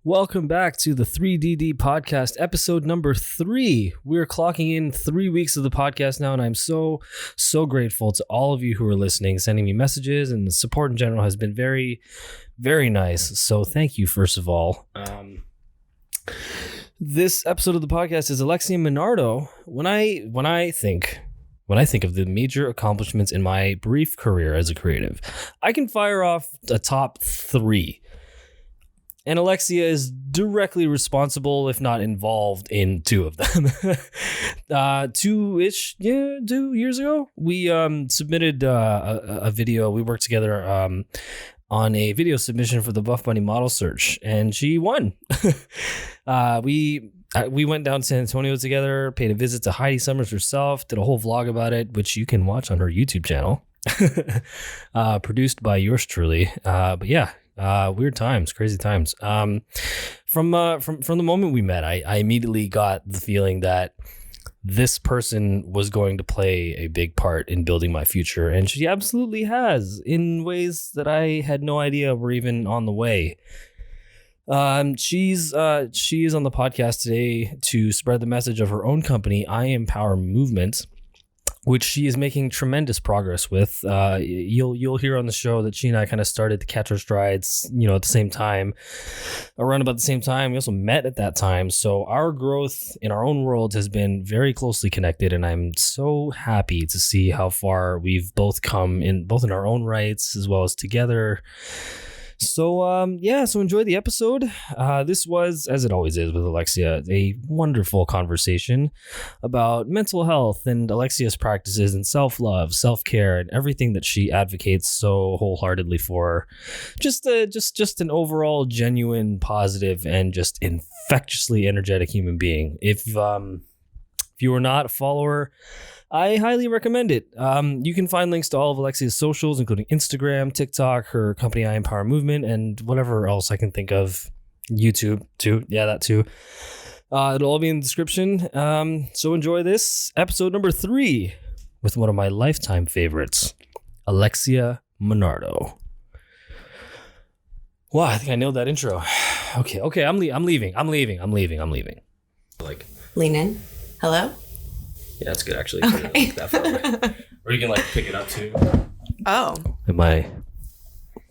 Welcome back to the 3DD podcast, episode number 3. We're clocking in 3 weeks of the podcast now, and I'm so grateful to all of you who are listening, sending me messages, and the support in general has been very, very nice. So thank you, first of all. This episode of the podcast is Alexia and Monardo. When I think of the major accomplishments in my brief career as a creative, I can fire off a top 3. And Alexia is directly responsible, if not involved, in 2 of them. 2 years ago, we submitted a video. We worked together on a video submission for the Buff Bunny model search, and she won. We went down to San Antonio together, paid a visit to Heidi Summers herself, did a whole vlog about it, which you can watch on her YouTube channel. Produced by yours truly. But yeah. Weird times, crazy times. From the moment we met, I immediately got the feeling that this person was going to play a big part in building my future, and she absolutely has, in ways that I had no idea were even on the way. She is on the podcast today to spread the message of her own company, I Empower Movement, which she is making tremendous progress with. You'll hear on the show that she and I kind of started to catch our strides, at the same time, around about the same time. We also met at that time. So our growth in our own world has been very closely connected, and I'm so happy to see how far we've both come in our own rights as well as together. So, so enjoy the episode. This was, as it always is with Alexia, a wonderful conversation about mental health and Alexia's practices and self-love, self-care, and everything that she advocates so wholeheartedly for. Just an overall genuine, positive, and just infectiously energetic human being. If you are not a follower, I highly recommend it. You can find links to all of Alexia's socials, including Instagram, TikTok, her company I Empower Movement, and whatever else I can think of. YouTube too. Yeah, that too. It'll all be in the description. So enjoy this episode number 3 with one of my lifetime favorites, Alexia Monardo. Wow, I think I nailed that intro. Okay, I'm leaving. Like, lean in. Hello? Yeah, that's good, actually. Okay. That far away. Or you can, pick it up, too. Oh. Am I...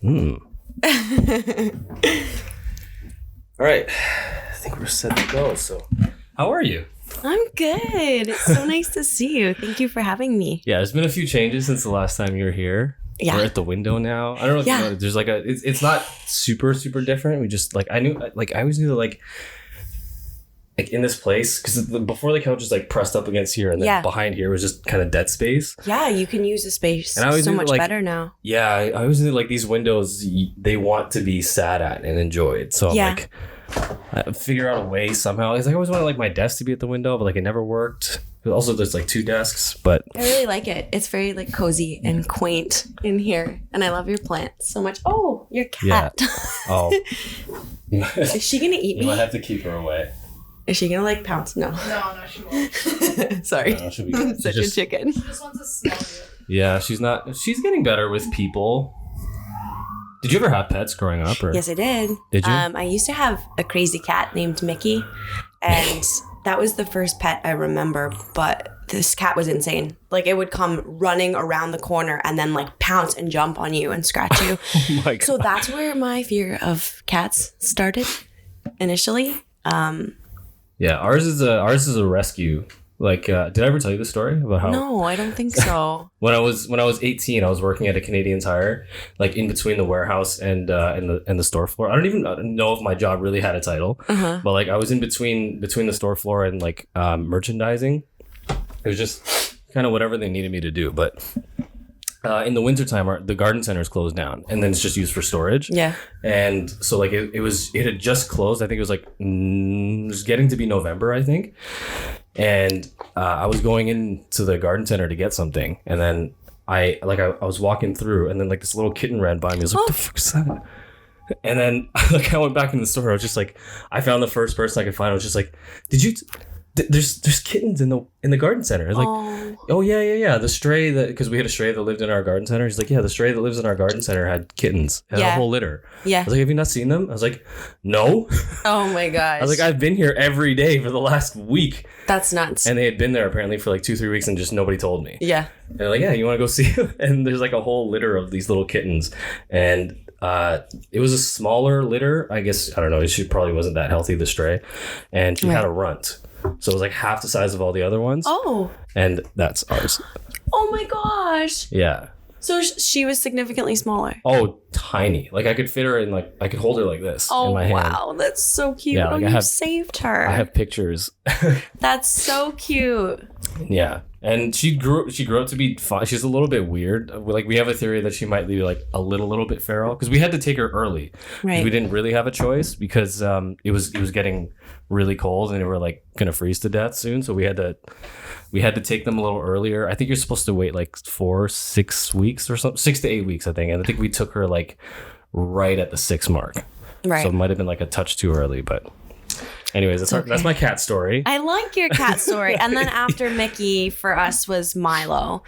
All right. I think we're set to go, so... How are you? I'm good. It's so nice to see you. Thank you for having me. Yeah, there's been a few changes since the last time you were here. Yeah. We're at the window now. I don't know if you know, there's it's not super different. We just, I always knew that, in this place, because before the couch was pressed up against here, and then behind here was just kind of dead space. Yeah, you can use the space so much better now. Yeah, I always knew these windows, they want to be sat at and enjoyed. So I'm I figure out a way somehow. I always wanted my desk to be at the window, but it never worked. Also, there's 2 desks, but I really like it. It's very cozy and quaint in here, and I love your plants so much. Oh, your cat. Yeah. Oh, is she gonna eat me? You might have to keep her away. Is she gonna pounce? No, she won't. Sorry. No, she'll be good. Such a chicken. She just wants to smell you. Yeah, she's getting better with people. Did you ever have pets growing up? Or? Yes, I did. Did you? I used to have a crazy cat named Mickey, and that was the first pet I remember, but this cat was insane. It would come running around the corner and then pounce and jump on you and scratch you. Oh my God. So that's where my fear of cats started initially. Yeah, ours is a rescue. Did I ever tell you the story about how? No, I don't think so. when I was 18, I was working at a Canadian Tire, in between the warehouse and the store floor. I don't even know if my job really had a title, but I was in between the store floor and merchandising. It was just kind of whatever they needed me to do, but. In the wintertime, the garden center is closed down, and then it's just used for storage. Yeah. And so it had just closed. I think it was it was getting to be November, I think. And I was going into the garden center to get something, and then I was walking through, and then this little kitten ran by me. I was like, "What the fuck is that?" And then I went back in the store. I was just I found the first person I could find. I was just "Did you there's kittens in the garden center. It's like, oh yeah. The stray because we had a stray that lived in our garden center. He's like, yeah, the stray that lives in our garden center had kittens, had a whole litter. Yeah. I was like, have you not seen them? I was like, no. Oh my gosh. I was like, I've been here every day for the last week. That's nuts. And they had been there apparently for like 2-3 weeks and just nobody told me. Yeah. And they're like, yeah, you want to go see them? And there's like a whole litter of these little kittens. And it was a smaller litter. I guess, I don't know. She probably wasn't that healthy, the stray. And she had a runt. So it was like half the size of all the other ones. Oh. And that's ours. Oh my gosh. Yeah. So she was significantly smaller. Oh, tiny. Like I could fit her in, like I could hold her like this in my hand. Wow, that's so cute. Yeah, like you saved her. I have pictures. That's so cute. Yeah. And she grew up to be fine. She's a little bit weird. Like we have a theory that she might be like a little bit feral because we had to take her early. Right. We didn't really have a choice because it was getting really cold and we were like gonna freeze to death soon. So we had to take them a little earlier. I think you're supposed to wait like 4-6 weeks or something, 6 to 8 weeks, I think. And I think we took her like right at the 6 mark. Right. So it might have been like a touch too early, but. Anyways, that's my cat story. I like your cat story. And then after Mickey, for us, was Milo.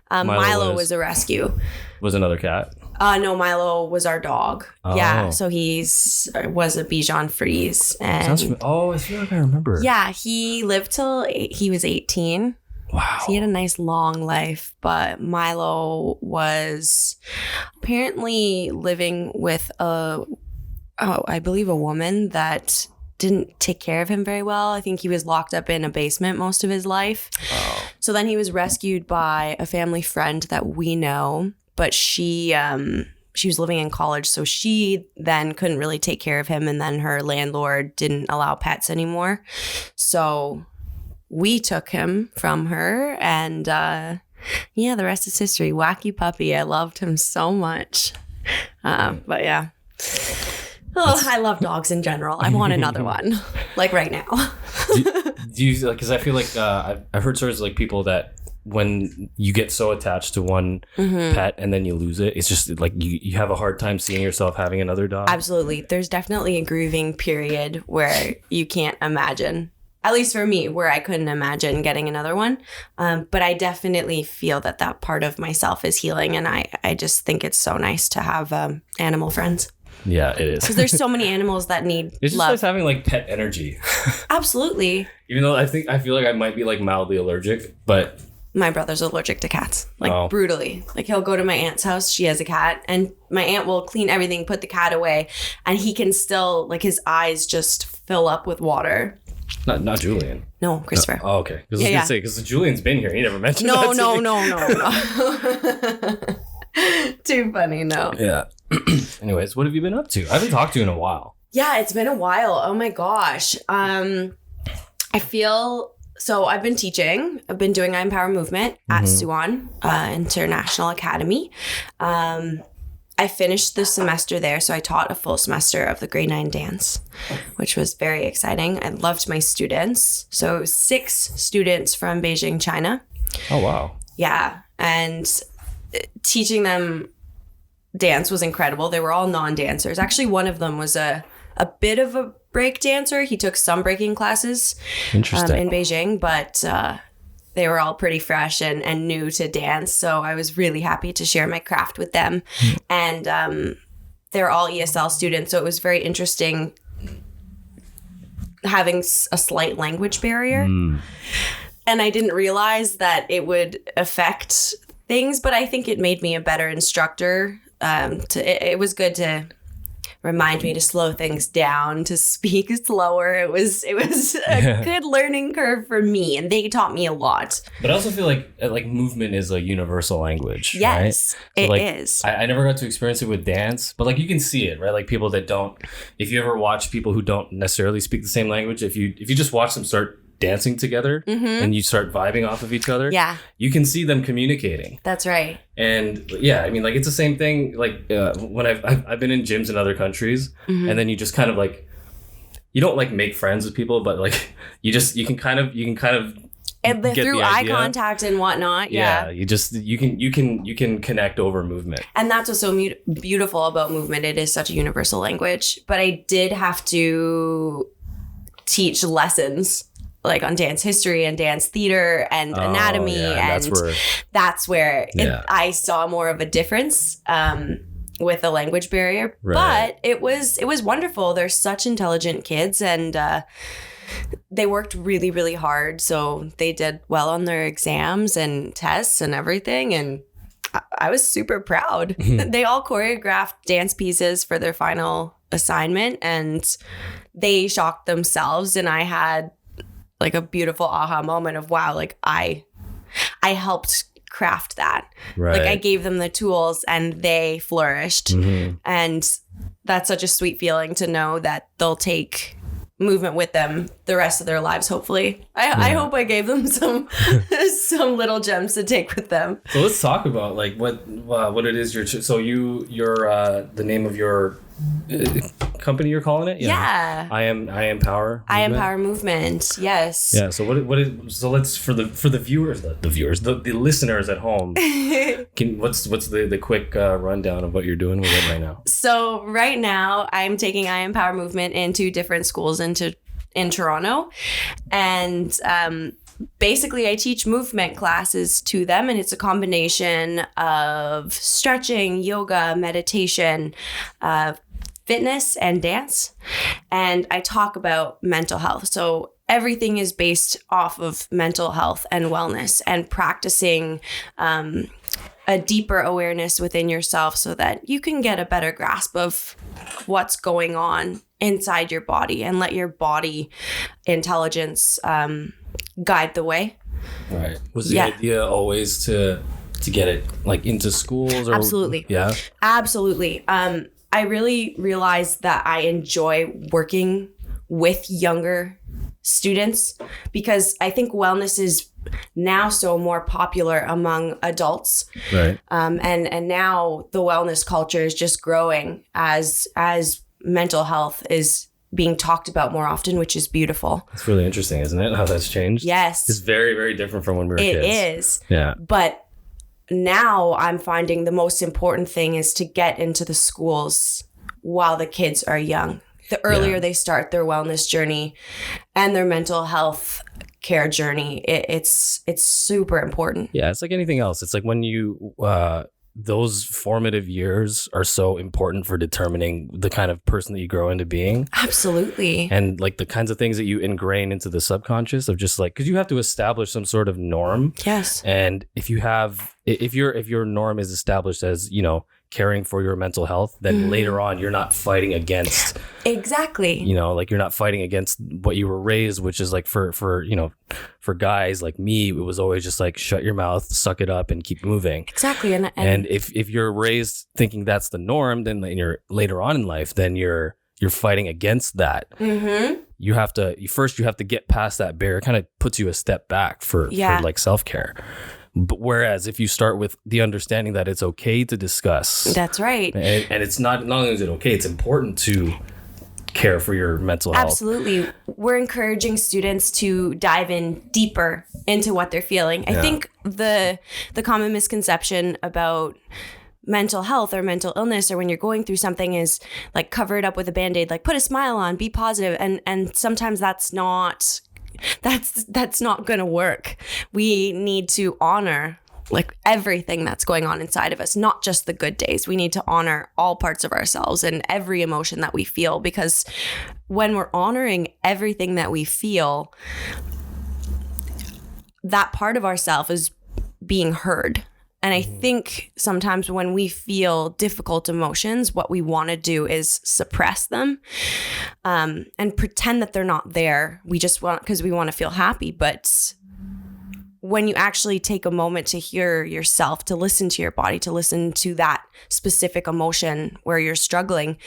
Milo was a rescue. Was another cat? No, Milo was our dog. Oh. Yeah, so was a Bichon Frise. And I feel like I remember. Yeah, he lived till he was 18. Wow. So he had a nice long life, but Milo was apparently living with I believe a woman that didn't take care of him very well. I think he was locked up in a basement most of his life. Oh. So then he was rescued by a family friend that we know, but she was living in college, so she then couldn't really take care of him, and then her landlord didn't allow pets anymore. So we took him from her, and the rest is history. Wacky puppy. I loved him so much. But yeah. Oh, I love dogs in general. I want another one, like right now. do you like? Because I feel like I've heard stories of, like people that when you get so attached to one pet and then you lose it, it's just like you have a hard time seeing yourself having another dog. Absolutely, there's definitely a grieving period where you can't imagine. At least for me, where I couldn't imagine getting another one. But I definitely feel that part of myself is healing, and I just think it's so nice to have animal friends. Yeah, it is. Because there's so many animals that need it's just love. nice having like pet energy. Absolutely. Even though I feel like I might be like mildly allergic, but my brother's allergic to cats, like brutally. Like he'll go to my aunt's house. She has a cat, and my aunt will clean everything, put the cat away, and he can still like his eyes just fill up with water. Not Julian. No, Christopher. Oh, okay. Because I was gonna say because Julian's been here, he never mentioned no, that. No. Too funny. No. Yeah. Anyways, what have you been up to? I haven't talked to you in a while. Yeah, it's been a while. Oh my gosh. I feel so. I've been teaching. I've been doing I Empower Movement at Suwon International Academy. I finished the semester there, so I taught a full semester of the grade 9 dance, which was very exciting. I loved my students. So 6 students from Beijing, China. Oh, wow. Yeah. And teaching them dance was incredible. They were all non-dancers. Actually, one of them was a bit of a break dancer. He took some breaking classes in Beijing, but they were all pretty fresh and new to dance. So I was really happy to share my craft with them. And they're all ESL students. So it was very interesting having a slight language barrier. And I didn't realize that it would affect things, but I think it made me a better instructor. It was good to remind me to slow things down, to speak slower. It was a good learning curve for me, and they taught me a lot. But I also feel like movement is a universal language. Yes, right? So it is. I never got to experience it with dance, but like you can see it, right? Like people that don't. If you ever watch people who don't necessarily speak the same language, if you just watch them start dancing together and you start vibing off of each other, you can see them communicating. That's right. And yeah, I mean, like it's the same thing. Like when I've been in gyms in other countries, and then you just kind of like you don't like make friends with people, but like you can kind of and get through the eye idea. Contact and whatnot. You can connect over movement. And that's what's so beautiful about movement. It is such a universal language. But I did have to teach lessons like on dance history and dance theater and anatomy. Yeah, and that's where I saw more of a difference with the language barrier. Right. But it was wonderful. They're such intelligent kids, and they worked really, really hard. So they did well on their exams and tests and everything. And I was super proud. They all choreographed dance pieces for their final assignment, and they shocked themselves. And I had like a beautiful aha moment of, wow, like I helped craft that. Right. Like I gave them the tools and they flourished. And that's such a sweet feeling to know that they'll take movement with them the rest of their lives, hopefully. I hope I gave them some some little gems to take with them. So let's talk about like what it is you're the name of your company you're calling it? Yeah. I am Power Movement? I am Power Movement. Yes. Yeah. So what is so let's for the viewers, the listeners at home. What's the quick rundown of what you're doing with it right now? So right now I'm taking I am Power Movement into different schools in Toronto, and basically I teach movement classes to them, and it's a combination of stretching, yoga, meditation, fitness, and dance. And I talk about mental health. So everything is based off of mental health and wellness, and practicing a deeper awareness within yourself so that you can get a better grasp of what's going on inside your body, and let your body intelligence guide the way. Right. Was the idea always to get it like into schools? Or, Absolutely. Yeah. Absolutely. I really realized that I enjoy working with younger students, because I think wellness is now so more popular among adults. Right. And now the wellness culture is just growing as mental health is being talked about more often, which is beautiful. It's really interesting, isn't it? How that's changed. Yes. It's very, very different from when we were kids. It is. Yeah. But now I'm finding the most important thing is to get into the schools while the kids are young. The earlier they start their wellness journey and their mental health care journey, it's super important. Yeah, it's like anything else. It's like when you those formative years are so important for determining the kind of person that you grow into being. Absolutely. And like the kinds of things that you ingrain into the subconscious of just like, because you have to establish some sort of norm. Yes. And if your norm is established as, you know, caring for your mental health, then later on you're not fighting against. Exactly. You know, like you're not fighting against what you were raised, which is like for you know, for guys like me, it was always just like shut your mouth, suck it up, and keep moving. Exactly. And if you're raised thinking that's the norm, then you're later on in life, then you're fighting against that. Mm-hmm. You have to get past that barrier. It kind of puts you a step back for like self-care. But whereas if you start with the understanding that it's okay to discuss. That's right. And it's not only is it okay, it's important to care for your mental health. Absolutely. We're encouraging students to dive in deeper into what they're feeling. I think the common misconception about mental health or mental illness, or when you're going through something, is like cover it up with a Band-Aid, like put a smile on, be positive. And sometimes that's not going to work. We need to honor like everything that's going on inside of us, not just the good days. We need to honor all parts of ourselves and every emotion that we feel, because when we're honoring everything that we feel, that part of ourselves is being heard. And I think sometimes when we feel difficult emotions, what we want to do is suppress them and pretend that they're not there. We just want, because we want to feel happy. But when you actually take a moment to hear yourself, to listen to your body, to listen to that specific emotion where you're struggling,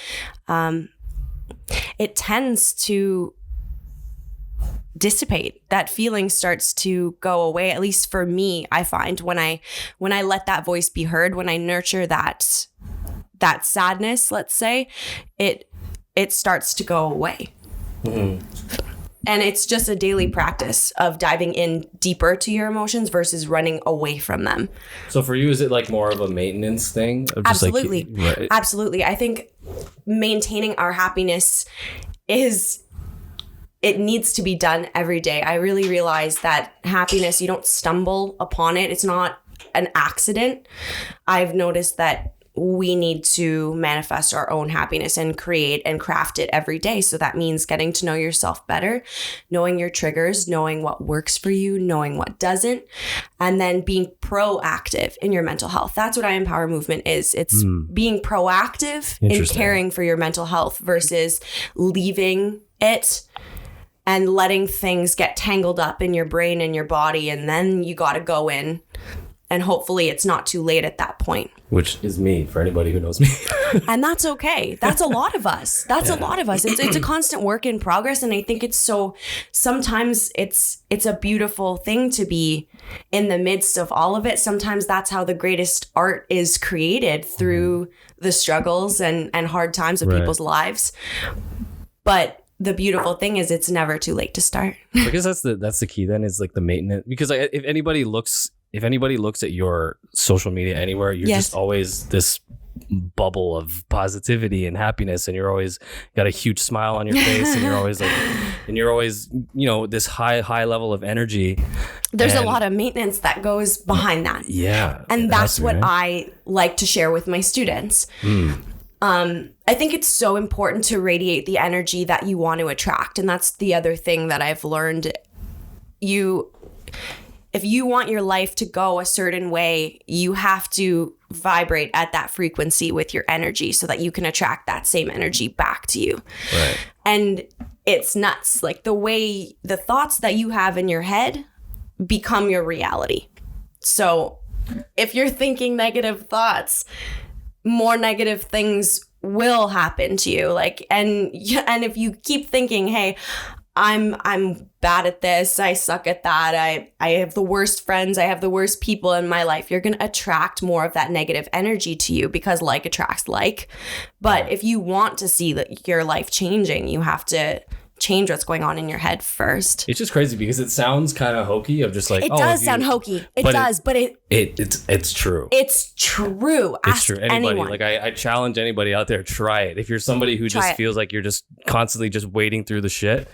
it tends to dissipate. That feeling starts to go away. At least for me, I find when I let that voice be heard, when I nurture that sadness, let's say, it starts to go away. Mm-hmm. And it's just a daily practice of diving in deeper to your emotions versus running away from them. So for you, is it like more of a maintenance thing? Of just Absolutely. Like, right. Absolutely. I think maintaining our happiness is it needs to be done every day. I really realize that happiness, you don't stumble upon it. It's not an accident. I've noticed that we need to manifest our own happiness and create and craft it every day. So that means getting to know yourself better, knowing your triggers, knowing what works for you, knowing what doesn't, and then being proactive in your mental health. That's what I Empower movement is. It's being proactive in caring for your mental health versus leaving it and letting things get tangled up in your brain and your body. And then you got to go in. And hopefully it's not too late at that point. Which is me, for anybody who knows me. And that's okay. That's a lot of us. That's a lot of us. It's a constant work in progress. And I think sometimes it's a beautiful thing to be in the midst of all of it. Sometimes that's how the greatest art is created, through the struggles and hard times of people's lives. But the beautiful thing is it's never too late to start. I guess that's the key then, is like the maintenance. Because if anybody looks at your social media anywhere, you're just always this bubble of positivity and happiness, and you're always got a huge smile on your face, and you're always this high level of energy. There's a lot of maintenance that goes behind that. Yeah. And that's what I like to share with my students. I think it's so important to radiate the energy that you want to attract. And that's the other thing that I've learned. If you want your life to go a certain way, you have to vibrate at that frequency with your energy so that you can attract that same energy back to you. Right. And it's nuts. Like the thoughts that you have in your head become your reality. So if you're thinking negative thoughts, more negative things will happen to you. And if you keep thinking, hey, I'm bad at this, I suck at that, I have the worst friends, I have the worst people in my life, you're going to attract more of that negative energy to you, because like attracts like. But if you want to see your life changing, you have to change what's going on in your head first. It's just crazy because it sounds kind of hokey, of just like, it does sound hokey. It does, but it's true. It's true. It's true. Anybody, anyone. like I challenge anybody out there, try it. If you're somebody who just feels like you're just constantly just wading through the shit,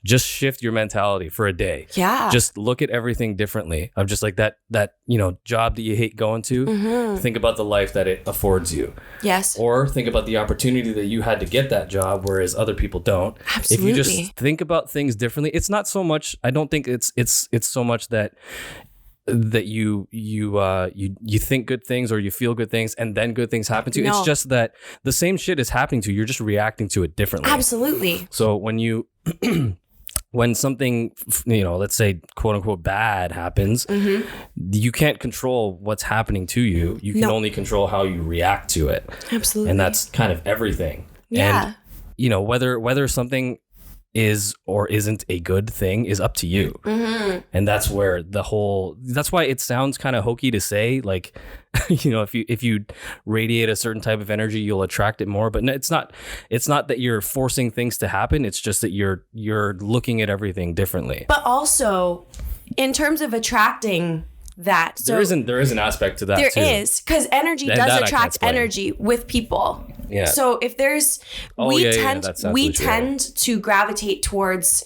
just shift your mentality for a day. Yeah. Just look at everything differently. I'm just like that job that you hate going to. Think about the life that it affords you. Yes. Or think about the opportunity that you had to get that job, whereas other people don't. Absolutely. If you just think about things differently, it's not so much. I don't think it's so much that you think good things or you feel good things and then good things happen to you. No. It's just that the same shit is happening to you. You're just reacting to it differently. Absolutely. So when something, let's say quote unquote bad happens, you can't control what's happening to you. You can only control how you react to it. Absolutely. And that's kind of everything. Yeah. And whether something is or isn't a good thing is up to you. And that's where that's why it sounds kind of hokey to say, like, if you radiate a certain type of energy, you'll attract it more. But no, it's not that you're forcing things to happen. It's just that you're looking at everything differently. But also in terms of attracting that, so there is an aspect to that there too. There is, because energy does attract energy with people. Yeah. So if there's, we tend true. to gravitate towards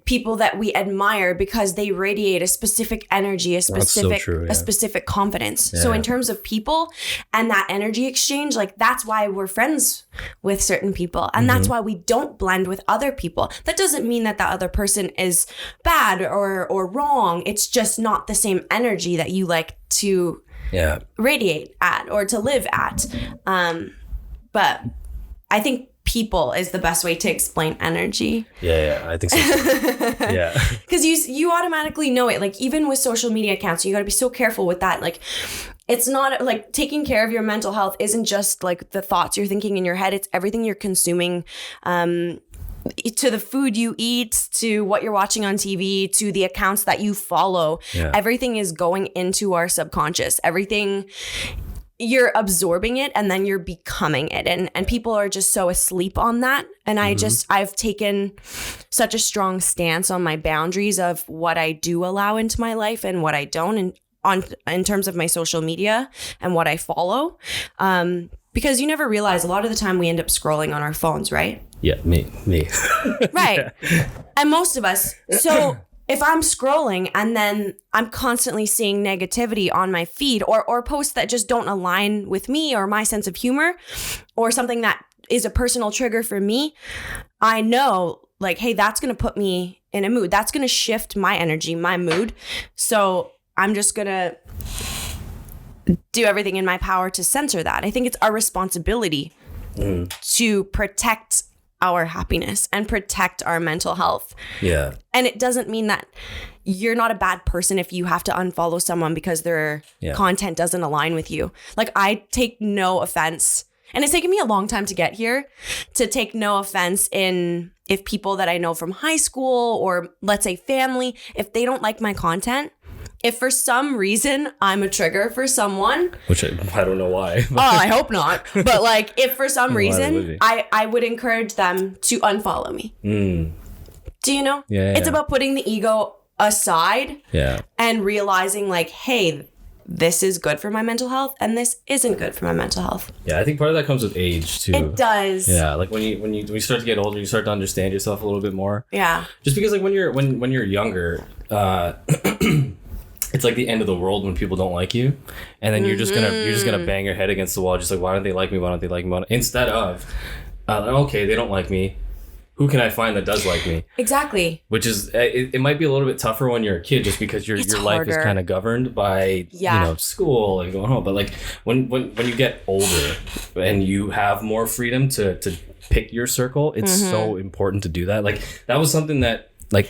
people that we admire because they radiate a specific energy, a specific confidence. Yeah. So in terms of people and that energy exchange, like that's why we're friends with certain people, and that's why we don't blend with other people. That doesn't mean that the other person is bad or wrong. It's just not the same energy that you like to radiate at or to live at. But I think people is the best way to explain energy. Yeah, I think so too. Yeah. Because you automatically know it. Like even with social media accounts, you got to be so careful with that. Like it's not like taking care of your mental health isn't just like the thoughts you're thinking in your head. It's everything you're consuming, to the food you eat, to what you're watching on TV, to the accounts that you follow. Yeah. Everything is going into our subconscious. Everything, you're absorbing it and then you're becoming it. And people are just so asleep on that. And I've taken such a strong stance on my boundaries of what I do allow into my life and what I don't, in terms of my social media and what I follow. Because you never realize a lot of the time we end up scrolling on our phones, right? Yeah, me. Right. And most of us. So if I'm scrolling and then I'm constantly seeing negativity on my feed or posts that just don't align with me or my sense of humor or something that is a personal trigger for me, I know like, hey, that's going to put me in a mood. That's going to shift my energy, my mood. So I'm just going to do everything in my power to censor that. I think it's our responsibility to protect our happiness and protect our mental health. Yeah. And it doesn't mean that you're not a bad person if you have to unfollow someone because their content doesn't align with you. Like, I take no offense, and it's taken me a long time to get here, to take no offense in if people that I know from high school or let's say family, if they don't like my content, if for some reason I'm a trigger for someone, which I don't know why. Oh, I hope not. But like, if for some reason I would encourage them to unfollow me. Do you know? Yeah. It's about putting the ego aside and realizing like, hey, this is good for my mental health and this isn't good for my mental health. Yeah, I think part of that comes with age too. It does. Yeah, like when you start to get older, you start to understand yourself a little bit more. Yeah. Just because like when you're younger, it's like the end of the world when people don't like you, and then you're just gonna bang your head against the wall, just like, why don't they like me? Why don't they like me? Instead of, okay, they don't like me. Who can I find that does like me? Exactly. Which is, it might be a little bit tougher when you're a kid, just because your life is kind of governed by school and going home. But like when you get older and you have more freedom to pick your circle, it's so important to do that. Like that was something that like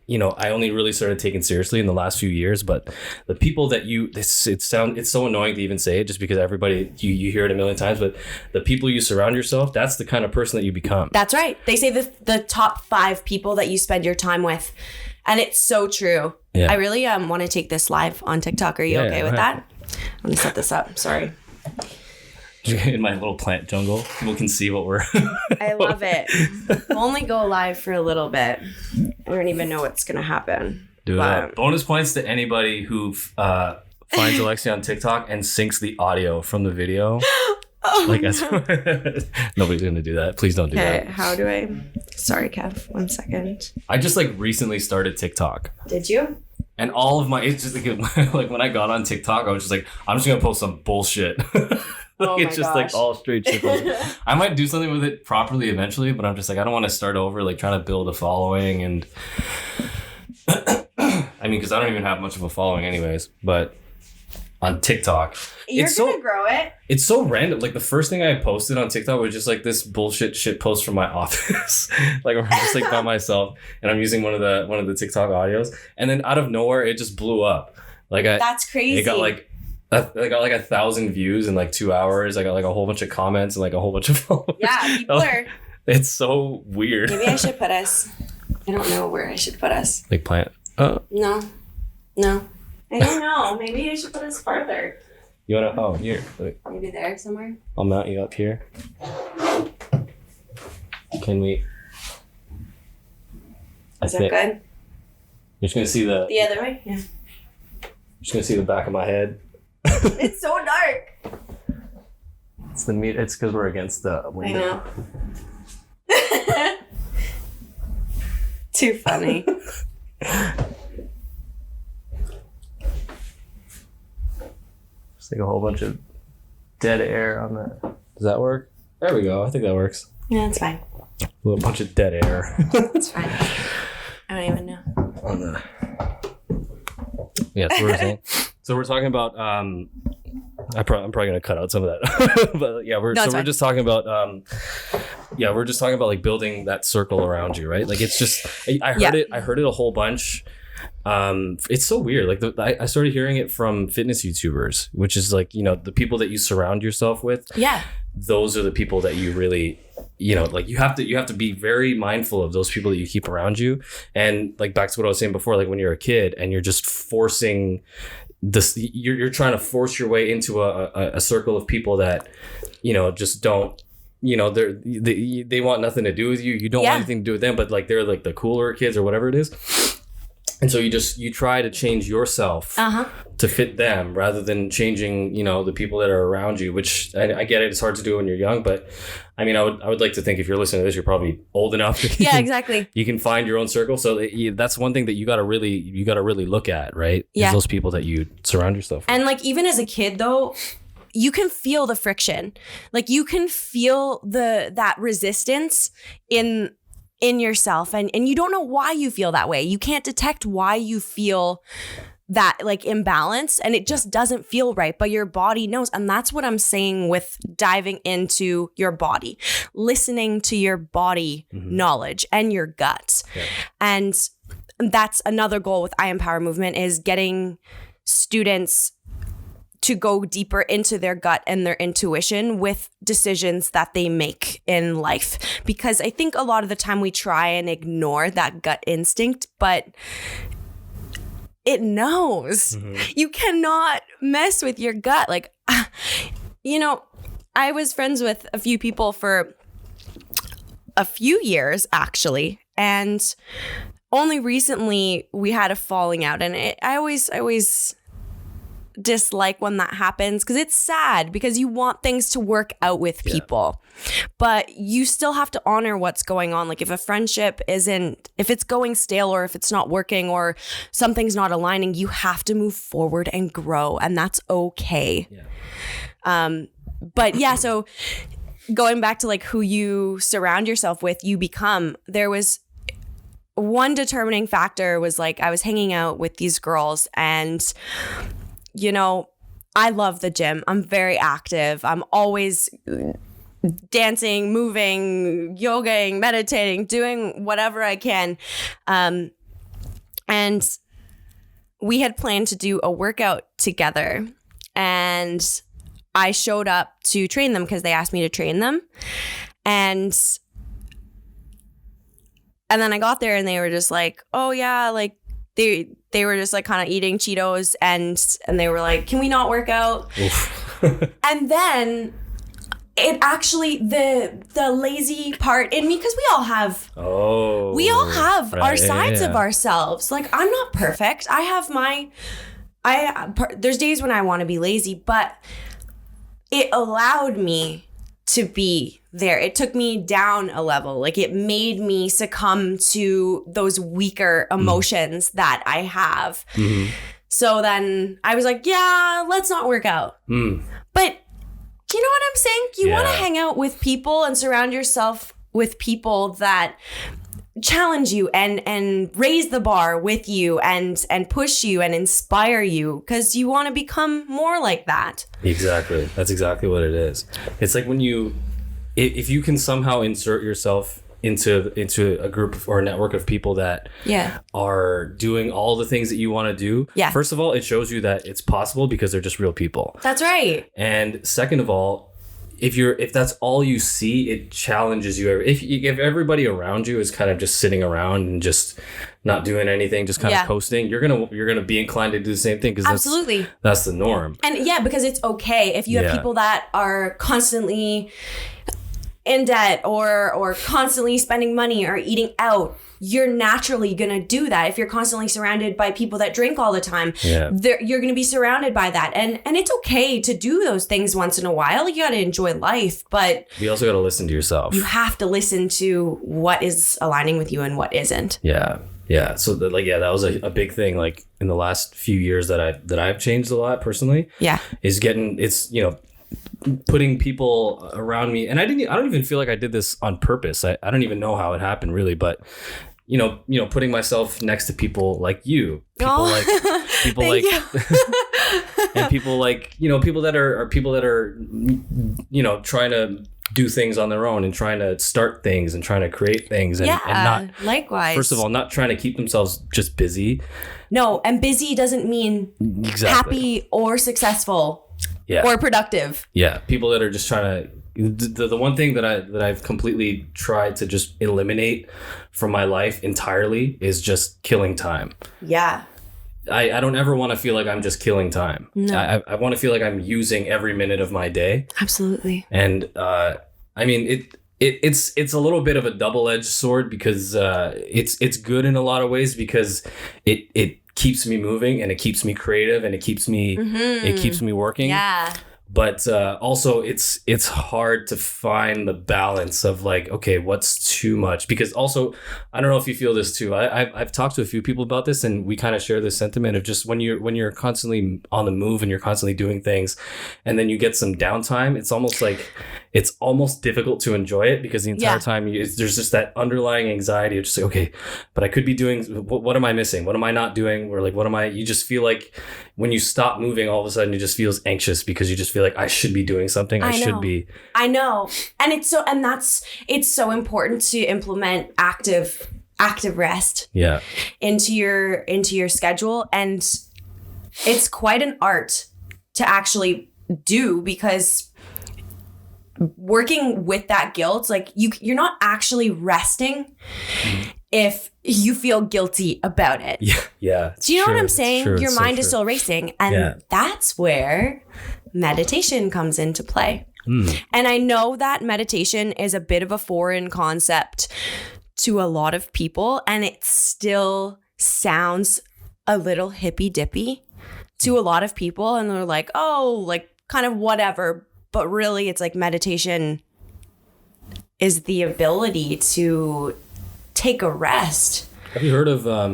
I only really started taking seriously in the last few years. But the people that it's so annoying to even say it, just because everybody you hear it a million times. But the people you surround yourself, that's the kind of person that you become. That's right. They say the top 5 people that you spend your time with, and it's so true. Yeah. I really want to take this live on TikTok. Are you okay with that? I'm gonna set this up. Sorry. In my little plant jungle, people can see what we're. I love it. We'll only go live for a little bit. I don't even know what's gonna happen. Do it. Bonus points to anybody who finds Alexia on TikTok and syncs the audio from the video. Nobody's gonna do that. Please don't do that. Okay, how do I? Sorry, Kev. 1 second. I just recently started TikTok. Did you? And all of it's just like when I got on TikTok, I was just like, I'm just gonna post some bullshit. It's just like all straight shit. I might do something with it properly eventually, but I'm just like, I don't want to start over trying to build a following. And I mean, because I don't even have much of a following anyways, but on TikTok, you're gonna grow it. It's so random. Like the first thing I posted on TikTok was just like this bullshit shit post from my office. Like I'm just like by myself and I'm using one of the TikTok audios, and then out of nowhere it just blew up. That's crazy. It got I got 1,000 views in 2 hours. I got a whole bunch of comments and a whole bunch of followers. Yeah, people are. It's so weird. Maybe I should put us. I don't know where I should put us. Plant. No. I don't know. Maybe I should put us farther. You wanna? Oh, here. Maybe there somewhere. I'll mount you up here. Can we? Is that good? You're just gonna see the other way. Yeah. You're just gonna see the back of my head. It's so dark. It's It's because we're against the window. I know. Too funny. Just take a whole bunch of dead air on that. Does that work? There we go. I think that works. Yeah, that's fine. A little bunch of dead air. That's fine. I don't even know. Yeah, that's what we're saying. So we're talking about I'm probably gonna cut out some of that. But yeah, we're just talking about we're just talking about building that circle around you, right? It's just I heard it a whole bunch. It's so weird. I started hearing it from fitness YouTubers, which is the people that you surround yourself with. Yeah. Those are the people that you really, you have to be very mindful of those people that you keep around you. And back to what I was saying before, when you're a kid and you're just forcing this, you're trying to force your way into a circle of people that, just don't, they want nothing to do with you. You don't want anything to do with them, but they're the cooler kids or whatever it is. And so you try to change yourself to fit them rather than changing, the people that are around you, which I get it. It's hard to do when you're young, but I mean, I would like to think if you're listening to this, you're probably old enough. Exactly. You can find your own circle. So that's one thing that you got to really look at, right? Yeah. Is those people that you surround yourself with. And like, even as a kid though, you can feel the friction. Like you can feel that resistance in yourself, and you don't know why you feel that way. You can't detect why you feel that like imbalance, and it just doesn't feel right, but your body knows. And that's what I'm saying with diving into your body, listening to your body knowledge and your gut. Yeah. And that's another goal with I Empower Movement, is getting students to go deeper into their gut and their intuition with decisions that they make in life. Because I think a lot of the time we try and ignore that gut instinct, but it knows. You cannot mess with your gut. Like, I was friends with a few people for a few years, actually. And only recently we had a falling out. And I always dislike when that happens, because it's sad, because you want things to work out with people, but you still have to honor what's going on. Like if a friendship if it's going stale, or if it's not working, or something's not aligning, you have to move forward and grow, and that's okay. But yeah, so going back to like who you surround yourself with, you become. There was one determining factor, was like I was hanging out with these girls, and I love the gym. I'm very active. I'm always dancing, moving, yogaing, meditating, doing whatever I can. And we had planned to do a workout together. And I showed up to train them because they asked me to train them. And then I got there and they were just like, oh yeah, like they were just like kind of eating Cheetos, and they were like, can we not work out? And then it actually, the lazy part in me, because we all have our sides of ourselves. Like I'm not perfect. I have there's days when I want to be lazy, but it allowed me to be there. It took me down a level. Like it made me succumb to those weaker emotions that I have. So then I was like, yeah, let's not work out. But you know what I'm saying? You want to hang out with people and surround yourself with people that challenge you and raise the bar with you and push you and inspire you, because you want to become more like that. Exactly. That's exactly what it is. It's like when if you can somehow insert yourself into a group or a network of people that are doing all the things that you want to do. First of all, it shows you that it's possible because they're just real people. That's right. And second of all, if that's all you see, it challenges you. If everybody around you is kind of just sitting around and just not doing anything, just kind of coasting, you're gonna be inclined to do the same thing, because absolutely that's the norm. And because it's okay if you have people that are constantly in debt or constantly spending money or eating out. You're naturally going to do that. If you're constantly surrounded by people that drink all the time, you're going to be surrounded by that. And it's okay to do those things once in a while. You got to enjoy life, but you also got to listen to yourself. You have to listen to what is aligning with you and what isn't. Yeah. Yeah. So that was a big thing. Like in the last few years that I've changed a lot personally. Yeah. Is putting people around me. And I don't even feel like I did this on purpose. I don't even know how it happened really, but putting myself next to people like you, people like and people like, people that are trying to do things on their own and trying to start things and trying to create things and not, likewise. First of all, not trying to keep themselves just busy. No, and busy doesn't mean happy or successful. Or productive. Yeah. People that are just trying to, the one thing that I've completely tried to just eliminate from my life entirely is just killing time. Yeah. I don't ever want to feel like I'm just killing time. No. I want to feel like I'm using every minute of my day. Absolutely. And I mean, it's a little bit of a double-edged sword because it's good in a lot of ways because it keeps me moving and it keeps me creative and it keeps me working. Yeah. But also it's hard to find the balance of like, okay, what's too much? Because also, I don't know if you feel this too. I've talked to a few people about this, and we kind of share this sentiment of just when you're constantly on the move and you're constantly doing things, and then you get some downtime, it's almost difficult to enjoy it because the entire time there's just that underlying anxiety of just like, okay, but I could be doing, what am I missing? What am I not doing? Or like, you just feel like when you stop moving, all of a sudden it just feels anxious because you just feel like I should be doing something. I know. And it's so important to implement active rest into your schedule. And it's quite an art to actually do because working with that guilt, like you're not actually resting if you feel guilty about it. Yeah. Do you know what I'm saying? Your mind is still racing. And that's where meditation comes into play. And I know that meditation is a bit of a foreign concept to a lot of people, and it still sounds a little hippy dippy to a lot of people. And they're like, oh, like kind of whatever. But really, it's like meditation is the ability to take a rest. Have you heard of, I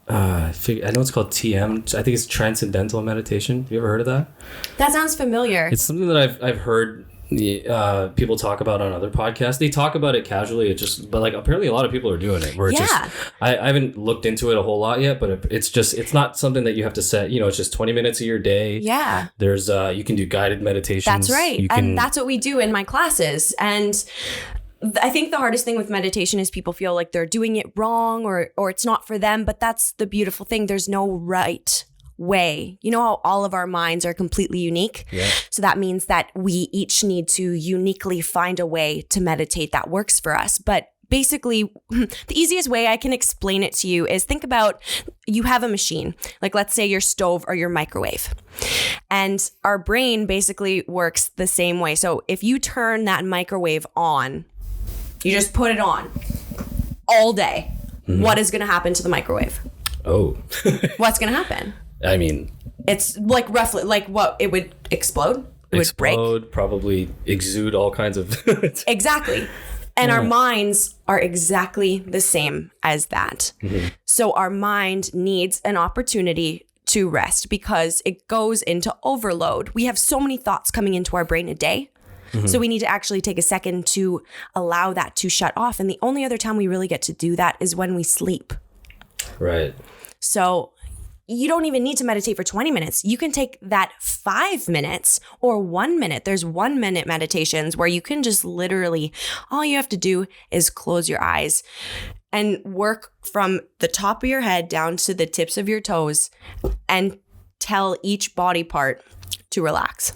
know it's called TM. I think it's transcendental meditation. Have you ever heard of that? That sounds familiar. It's something that I've heard people talk about on other podcasts. They talk about it casually. But like apparently a lot of people are doing it. Where it's just, I haven't looked into it a whole lot yet, but it's not something that you have to set. It's just 20 minutes of your day. Yeah. There's you can do guided meditations. That's right, and that's what we do in my classes. And I think the hardest thing with meditation is people feel like they're doing it wrong or it's not for them. But that's the beautiful thing. There's no right way. You know how all of our minds are completely unique? Yeah. So that means that we each need to uniquely find a way to meditate that works for us. But basically, the easiest way I can explain it to you is think about you have a machine, like let's say your stove or your microwave. And our brain basically works the same way. So if you turn that microwave on, you just put it on all day, what is going to happen to the microwave? Oh. What's going to happen? I mean, it's like roughly like what it would explode. It would break. Probably exude all kinds of. Exactly. And our minds are exactly the same as that. So our mind needs an opportunity to rest because it goes into overload. We have so many thoughts coming into our brain a day. So we need to actually take a second to allow that to shut off. And the only other time we really get to do that is when we sleep. Right. So you don't even need to meditate for 20 minutes. You can take that 5 minutes or 1 minute. There's 1 minute meditations where you can just literally, all you have to do is close your eyes and work from the top of your head down to the tips of your toes and tell each body part to relax.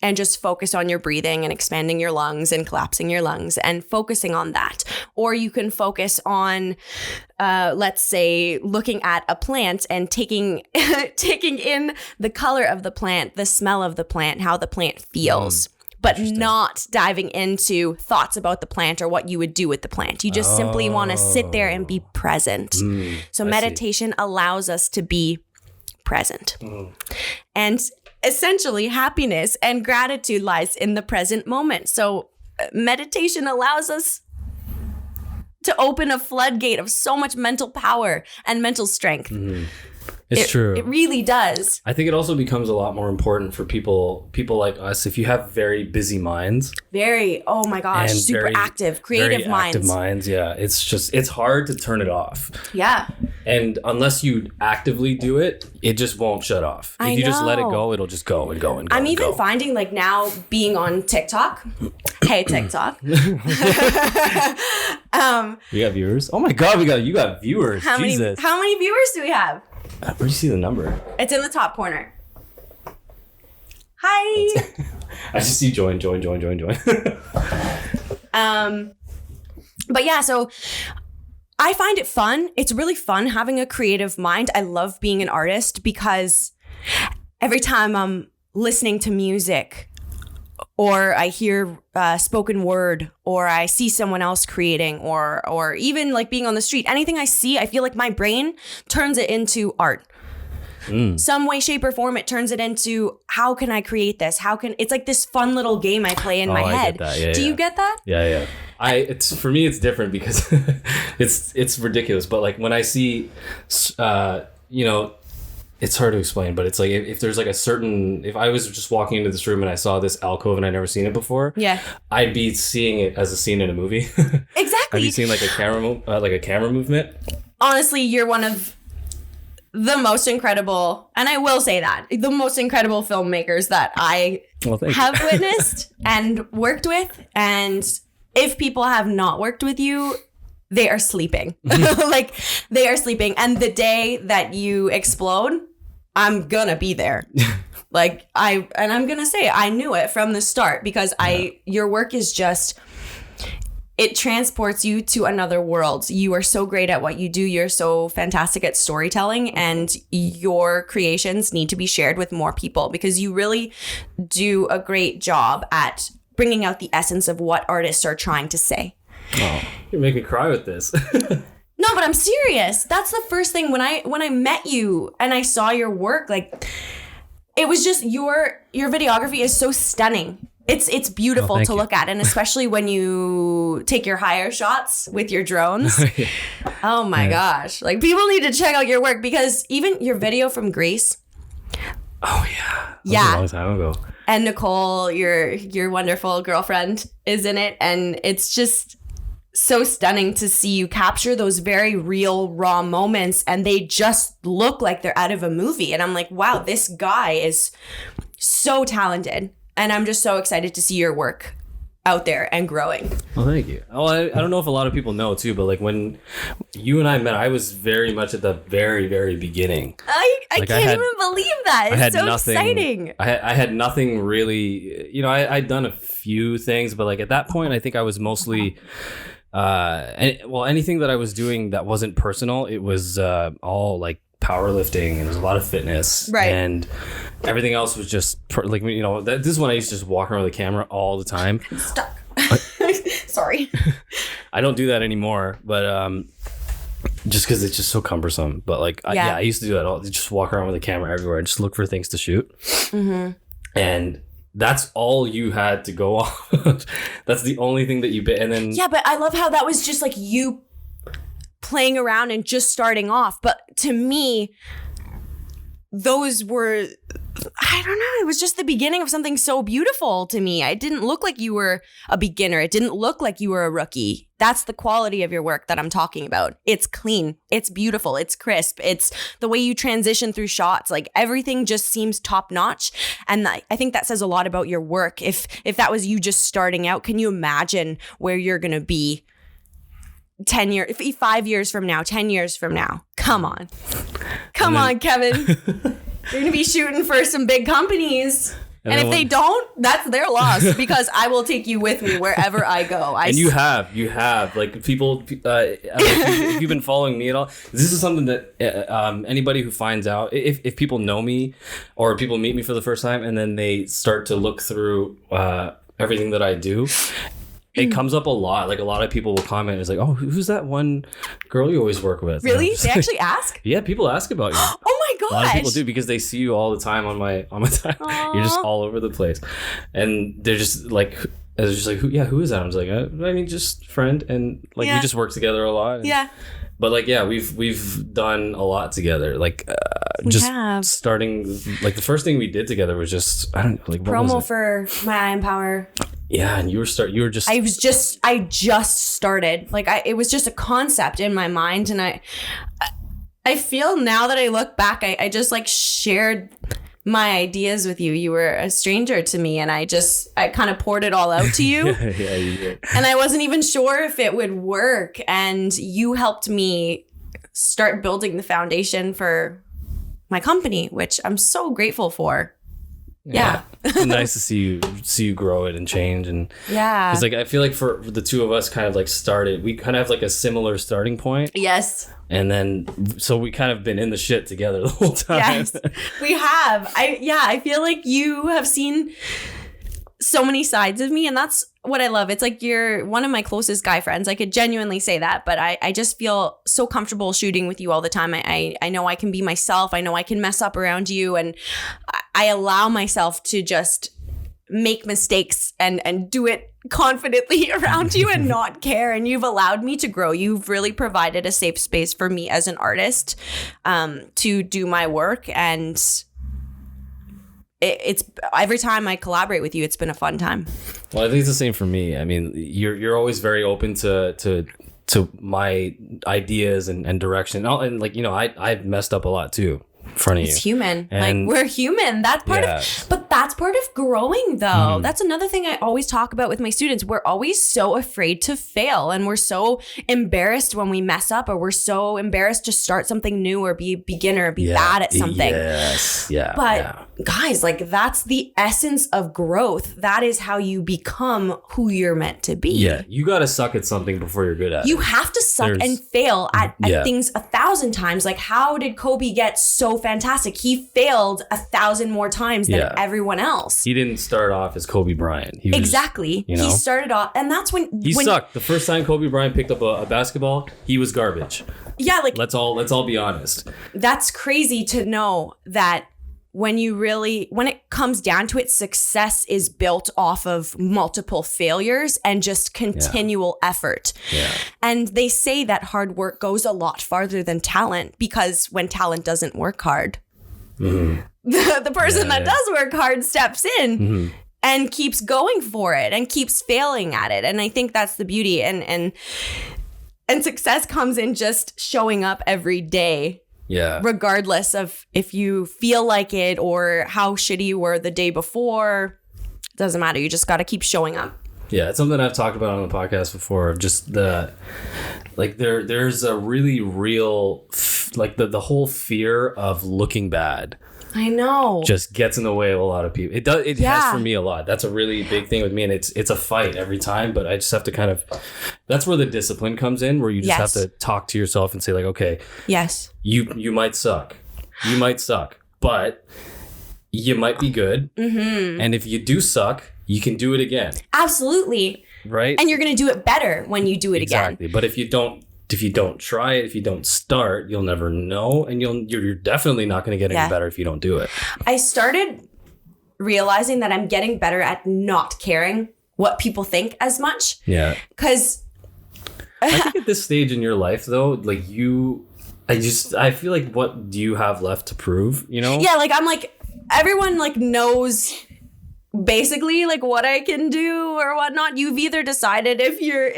And just focus on your breathing and expanding your lungs and collapsing your lungs and focusing on that. Or you can focus on, let's say, looking at a plant and taking in the color of the plant, the smell of the plant, how the plant feels. But not diving into thoughts about the plant or what you would do with the plant. You just simply want to sit there and be present. So meditation allows us to be present. And essentially, happiness and gratitude lies in the present moment. So meditation allows us to open a floodgate of so much mental power and mental strength. It's true. It really does. I think it also becomes a lot more important for people like us. If you have very busy minds, oh my gosh, super active, creative minds. Active minds, yeah. It's hard to turn it off. Yeah. And unless you actively do it, it just won't shut off. If you just let it go, it'll just go and go and go. I'm even finding like now being on TikTok. Hey, TikTok. We got viewers? Oh my God, you got viewers. How many viewers do we have? Where do you see the number? It's in the top corner. Hi. I just see join. But yeah, so I find it fun. It's really fun having a creative mind. I love being an artist because every time I'm listening to music or I hear spoken word, or I see someone else creating, or even like being on the street, anything I see, I feel like my brain turns it into art. Some way, shape, or form, it turns it into, how can I create this? It's like this fun little game I play in my head. Do you get that? Yeah. For me, it's different because it's ridiculous. But like when I see, it's hard to explain, but it's like if there's like if I was just walking into this room and I saw this alcove and I'd never seen it before, I'd be seeing it as a scene in a movie. Exactly. I'd be seeing like a camera movement. Honestly, you're one of the most incredible, and I will say that, the most incredible filmmakers that I have witnessed and worked with. And if people have not worked with you, they are sleeping. Like, they are sleeping. And the day that you explode, I'm gonna be there. Like, I'm gonna say I knew it from the start, because your work is just, it transports you to another world. You are so great at what you do. You're so fantastic at storytelling, and your creations need to be shared with more people, because you really do a great job at bringing out the essence of what artists are trying to say. Oh, you make me cry with this. No, but I'm serious. That's the first thing when I met you and I saw your work, like, it was just your videography is so stunning. It's beautiful to look at, and especially when you take your higher shots with your drones. Oh my gosh. Like, people need to check out your work, because even your video from Greece. Oh yeah. That was a long time ago. And Nicole, your wonderful girlfriend, is in it, and it's just so stunning to see you capture those very real, raw moments, and they just look like they're out of a movie. And I'm like, wow, this guy is so talented. And I'm just so excited to see your work out there and growing. Well, thank you. Well, I don't know if a lot of people know too, but like when you and I met, I was very much at the very, very beginning. I can't even believe that. It's so exciting. I had nothing really, I'd done a few things, but like at that point, I think I was mostly, anything that I was doing that wasn't personal, it was all like powerlifting, and there was a lot of fitness, right? And everything else was just this is when I used to just walk around with a camera all the time. Stuck. Sorry. I don't do that anymore, but just because it's just so cumbersome. But like, I used to do that all. Just walk around with a camera everywhere and just look for things to shoot. Mm-hmm. And that's all you had to go on. That's the only thing that you bit. And then but I love how that was just like you playing around and just starting off. But to me, those were, I don't know, it was just the beginning of something so beautiful to me. It didn't look like you were a beginner. It didn't look like you were a rookie. That's the quality of your work that I'm talking about. It's clean. It's beautiful. It's crisp. It's the way you transition through shots. Like, everything just seems top notch. And I think that says a lot about your work. If that was you just starting out, can you imagine where you're going to be 10 years, 5 years from now, 10 years from now? Come on, Kevin. You're gonna be shooting for some big companies, and if they don't, that's their loss, because I will take you with me wherever I go. You have like people. I don't know if you've been following me at all. This is something that anybody who finds out, if people know me or people meet me for the first time and then they start to look through everything that I do, it comes up a lot. Like, a lot of people will comment. It's like, oh, who's that one girl you always work with? Really? They actually ask? Yeah, people ask about you. Oh my gosh. A lot of people do, because they see you all the time on my time. You're just all over the place. And they're just like, who is that? I was like, I mean, just friend. And like, we just work together a lot. And, but like, we've done a lot together. Like, starting, like, the first thing we did together was just, I don't know, like, promo for My Iron Power. Yeah, and I just started. Like, it was just a concept in my mind, and I feel now that I look back, I just like shared my ideas with you. You were a stranger to me, and I kind of poured it all out to you. Yeah, you did. And I wasn't even sure if it would work, and you helped me start building the foundation for my company, which I'm so grateful for. Yeah. It's nice to see you grow it and change. And it's like, I feel like for the two of us kind of like started, we kind of have like a similar starting point. Yes. And then, so we kind of been in the shit together the whole time. Yes, we have. I feel like you have seen so many sides of me, and that's what I love. It's like you're one of my closest guy friends. I could genuinely say that, but I just feel so comfortable shooting with you all the time. I know I can be myself. I know I can mess up around you, and I allow myself to just make mistakes and do it confidently around you and not care. And you've allowed me to grow. You've really provided a safe space for me as an artist to do my work. And it's every time I collaborate with you, it's been a fun time. Well, I think it's the same for me. I mean, you're always very open to my ideas and direction. And like, you know, I've messed up a lot too. In front of you. It's human. And like we're human. That's part but that's part of growing though. That's another thing I always talk about with my students. We're always so afraid to fail, and we're so embarrassed when we mess up, or we're so embarrassed to start something new or be a beginner, be bad at something. Yes. Yeah. But guys, like that's the essence of growth. That is how you become who you're meant to be. Yeah. You got to suck at something before you're good at it. You have to suck and fail at things 1,000 times. Like, how did Kobe get so fantastic? He failed 1,000 more times than everyone else. He didn't start off as Kobe Bryant. He was, exactly. You know, he started off, and that's when he sucked. The first time Kobe Bryant picked up a basketball, he was garbage. Yeah, like let's all be honest. That's crazy to know that when it comes down to it, success is built off of multiple failures and just continual effort. Yeah. And they say that hard work goes a lot farther than talent, because when talent doesn't work hard, the person that does work hard steps in and keeps going for it and keeps failing at it. And I think that's the beauty. And success comes in just showing up every day. Yeah. Regardless of if you feel like it or how shitty you were the day before, it doesn't matter. You just got to keep showing up. Yeah, it's something I've talked about on the podcast before. Just there's a really real the whole fear of looking bad. I know. Just gets in the way of a lot of people. It does. It has for me a lot. That's a really big thing with me, and it's a fight every time. But I just have to kind of. That's where the discipline comes in, where you just have to talk to yourself and say like, okay, you might suck, but you might be good, and if you do suck, you can do it again. Absolutely. Right. And you're gonna do it better when you do it again. Exactly. But if you don't try it, if you don't start, you'll never know, and you're definitely not going to get any better if you don't do it. I started realizing that I'm getting better at not caring what people think as much. Yeah. Because I think at this stage in your life, though, like I feel like, what do you have left to prove? You know? Yeah. Like I'm like, everyone like knows basically like what I can do or whatnot. You've either decided if you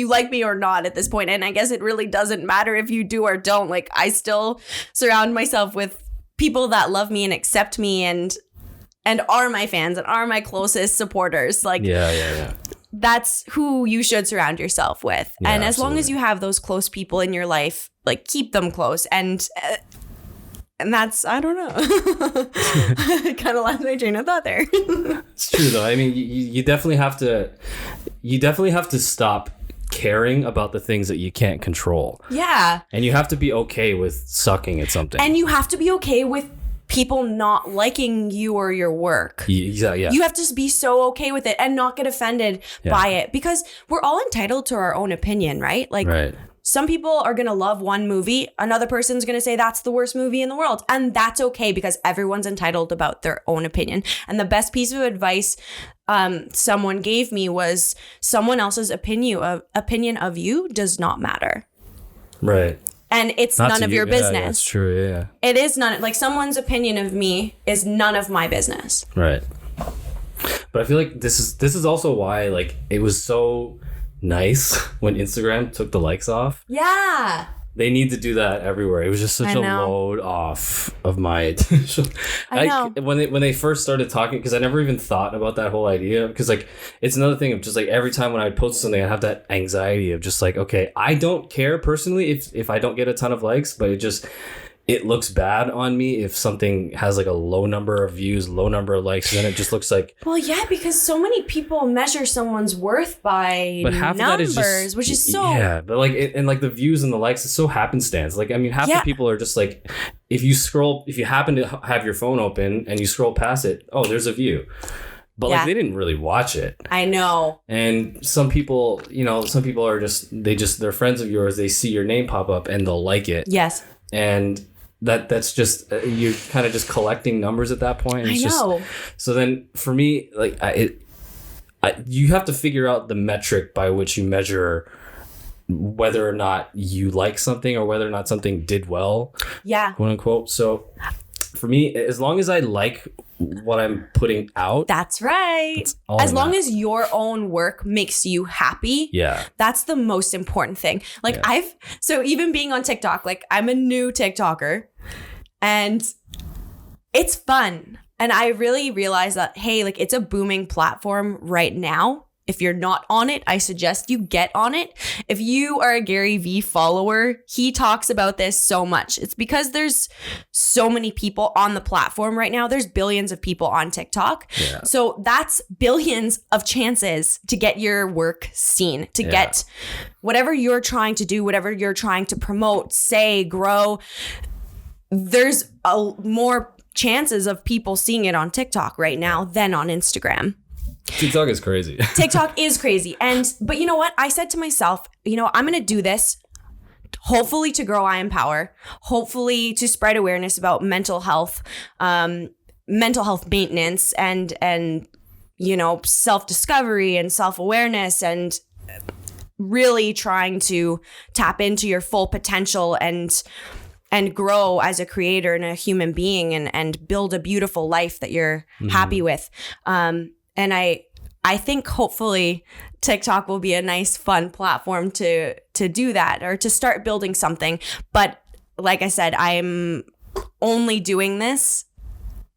like me or not at this point. And I guess it really doesn't matter if you do or don't. Like, I still surround myself with people that love me and accept me and are my fans and are my closest supporters. Like, that's who you should surround yourself with. Yeah, and as long as you have those close people in your life, like, keep them close. And that's, I don't know. I kind of lost my train of thought there. It's true though. I mean, you definitely have to stop caring about the things that you can't control. Yeah. And you have to be okay with sucking at something. And you have to be okay with people not liking you or your work. Yeah. You have to be so okay with it and not get offended by it, because we're all entitled to our own opinion, right? Like, some people are going to love one movie. Another person's going to say that's the worst movie in the world. And that's okay, because everyone's entitled about their own opinion. And the best piece of advice someone gave me was, someone else's opinion of you does not matter. Right. And it's none of your business. Yeah, that's true. Yeah. It is none. Like, someone's opinion of me is none of my business. Right. But I feel like this is also why, like, it was so nice when Instagram took the likes off. Yeah. They need to do that everywhere. It was just such a load off of my attention. I know. When they first started talking, because I never even thought about that whole idea. Because, like, it's another thing of just, like, every time when I post something, I have that anxiety of just, like, okay, I don't care personally if I don't get a ton of likes, but it looks bad on me if something has like a low number of views, low number of likes, and then it just looks like... Well, yeah, because so many people measure someone's worth by numbers, which is so... Yeah, but like, and like the views and the likes, it's so happenstance. Like, I mean, half the people are just like, if you happen to have your phone open and you scroll past it, oh, there's a view. but like they didn't really watch it. I know. And some people, some people are they're friends of yours. They see your name pop up and they'll like it. Yes. And that's just you're kind of just collecting numbers at that point. And I know. So then for me, like you have to figure out the metric by which you measure whether or not you like something or whether or not something did well. Yeah. Quote unquote. So for me, as long as I like what I'm putting out. That's right. As long as your own work makes you happy. Yeah. That's the most important thing. Like so even being on TikTok, like I'm a new TikToker and it's fun. And I really realized that, hey, like it's a booming platform right now. If you're not on it, I suggest you get on it. If you are a Gary Vee follower, he talks about this so much. It's because there's so many people on the platform right now. There's billions of people on TikTok. Yeah. So that's billions of chances to get your work seen, to get whatever you're trying to do, whatever you're trying to promote, say, grow. There's more chances of people seeing it on TikTok right now than on Instagram. TikTok is crazy. TikTok is crazy. But you know what? I said to myself, I'm going to do this hopefully to grow I Empower, hopefully to spread awareness about mental health maintenance and self-discovery and self-awareness and really trying to tap into your full potential and grow as a creator and a human being and build a beautiful life that you're happy with. And I think hopefully TikTok will be a nice, fun platform to do that or to start building something. But like I said, I'm only doing this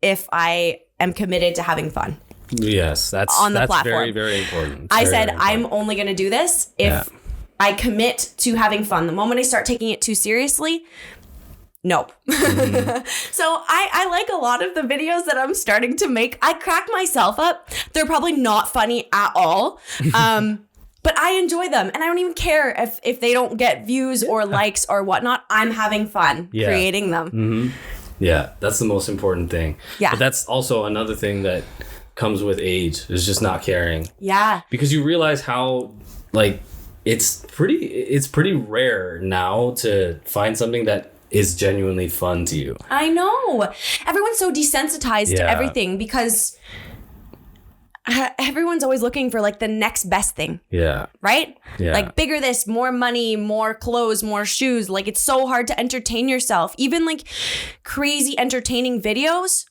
if I am committed to having fun. Yes, that's platform. Very, very important. I said I'm only going to do this if I commit to having fun. The moment I start taking it too seriously, nope. So I like a lot of the videos that I'm starting to make. I crack myself up. They're probably not funny at all. But I enjoy them. And I don't even care if they don't get views or likes or whatnot. I'm having fun creating them. Mm-hmm. Yeah, that's the most important thing. Yeah. But that's also another thing that comes with age is just not caring. Yeah. Because you realize how it's pretty rare now to find something that is genuinely fun to you. I know. Everyone's so desensitized to everything because everyone's always looking for the next best thing. Yeah. Right? Yeah. Bigger this, more money, more clothes, more shoes. It's so hard to entertain yourself. Even crazy entertaining videos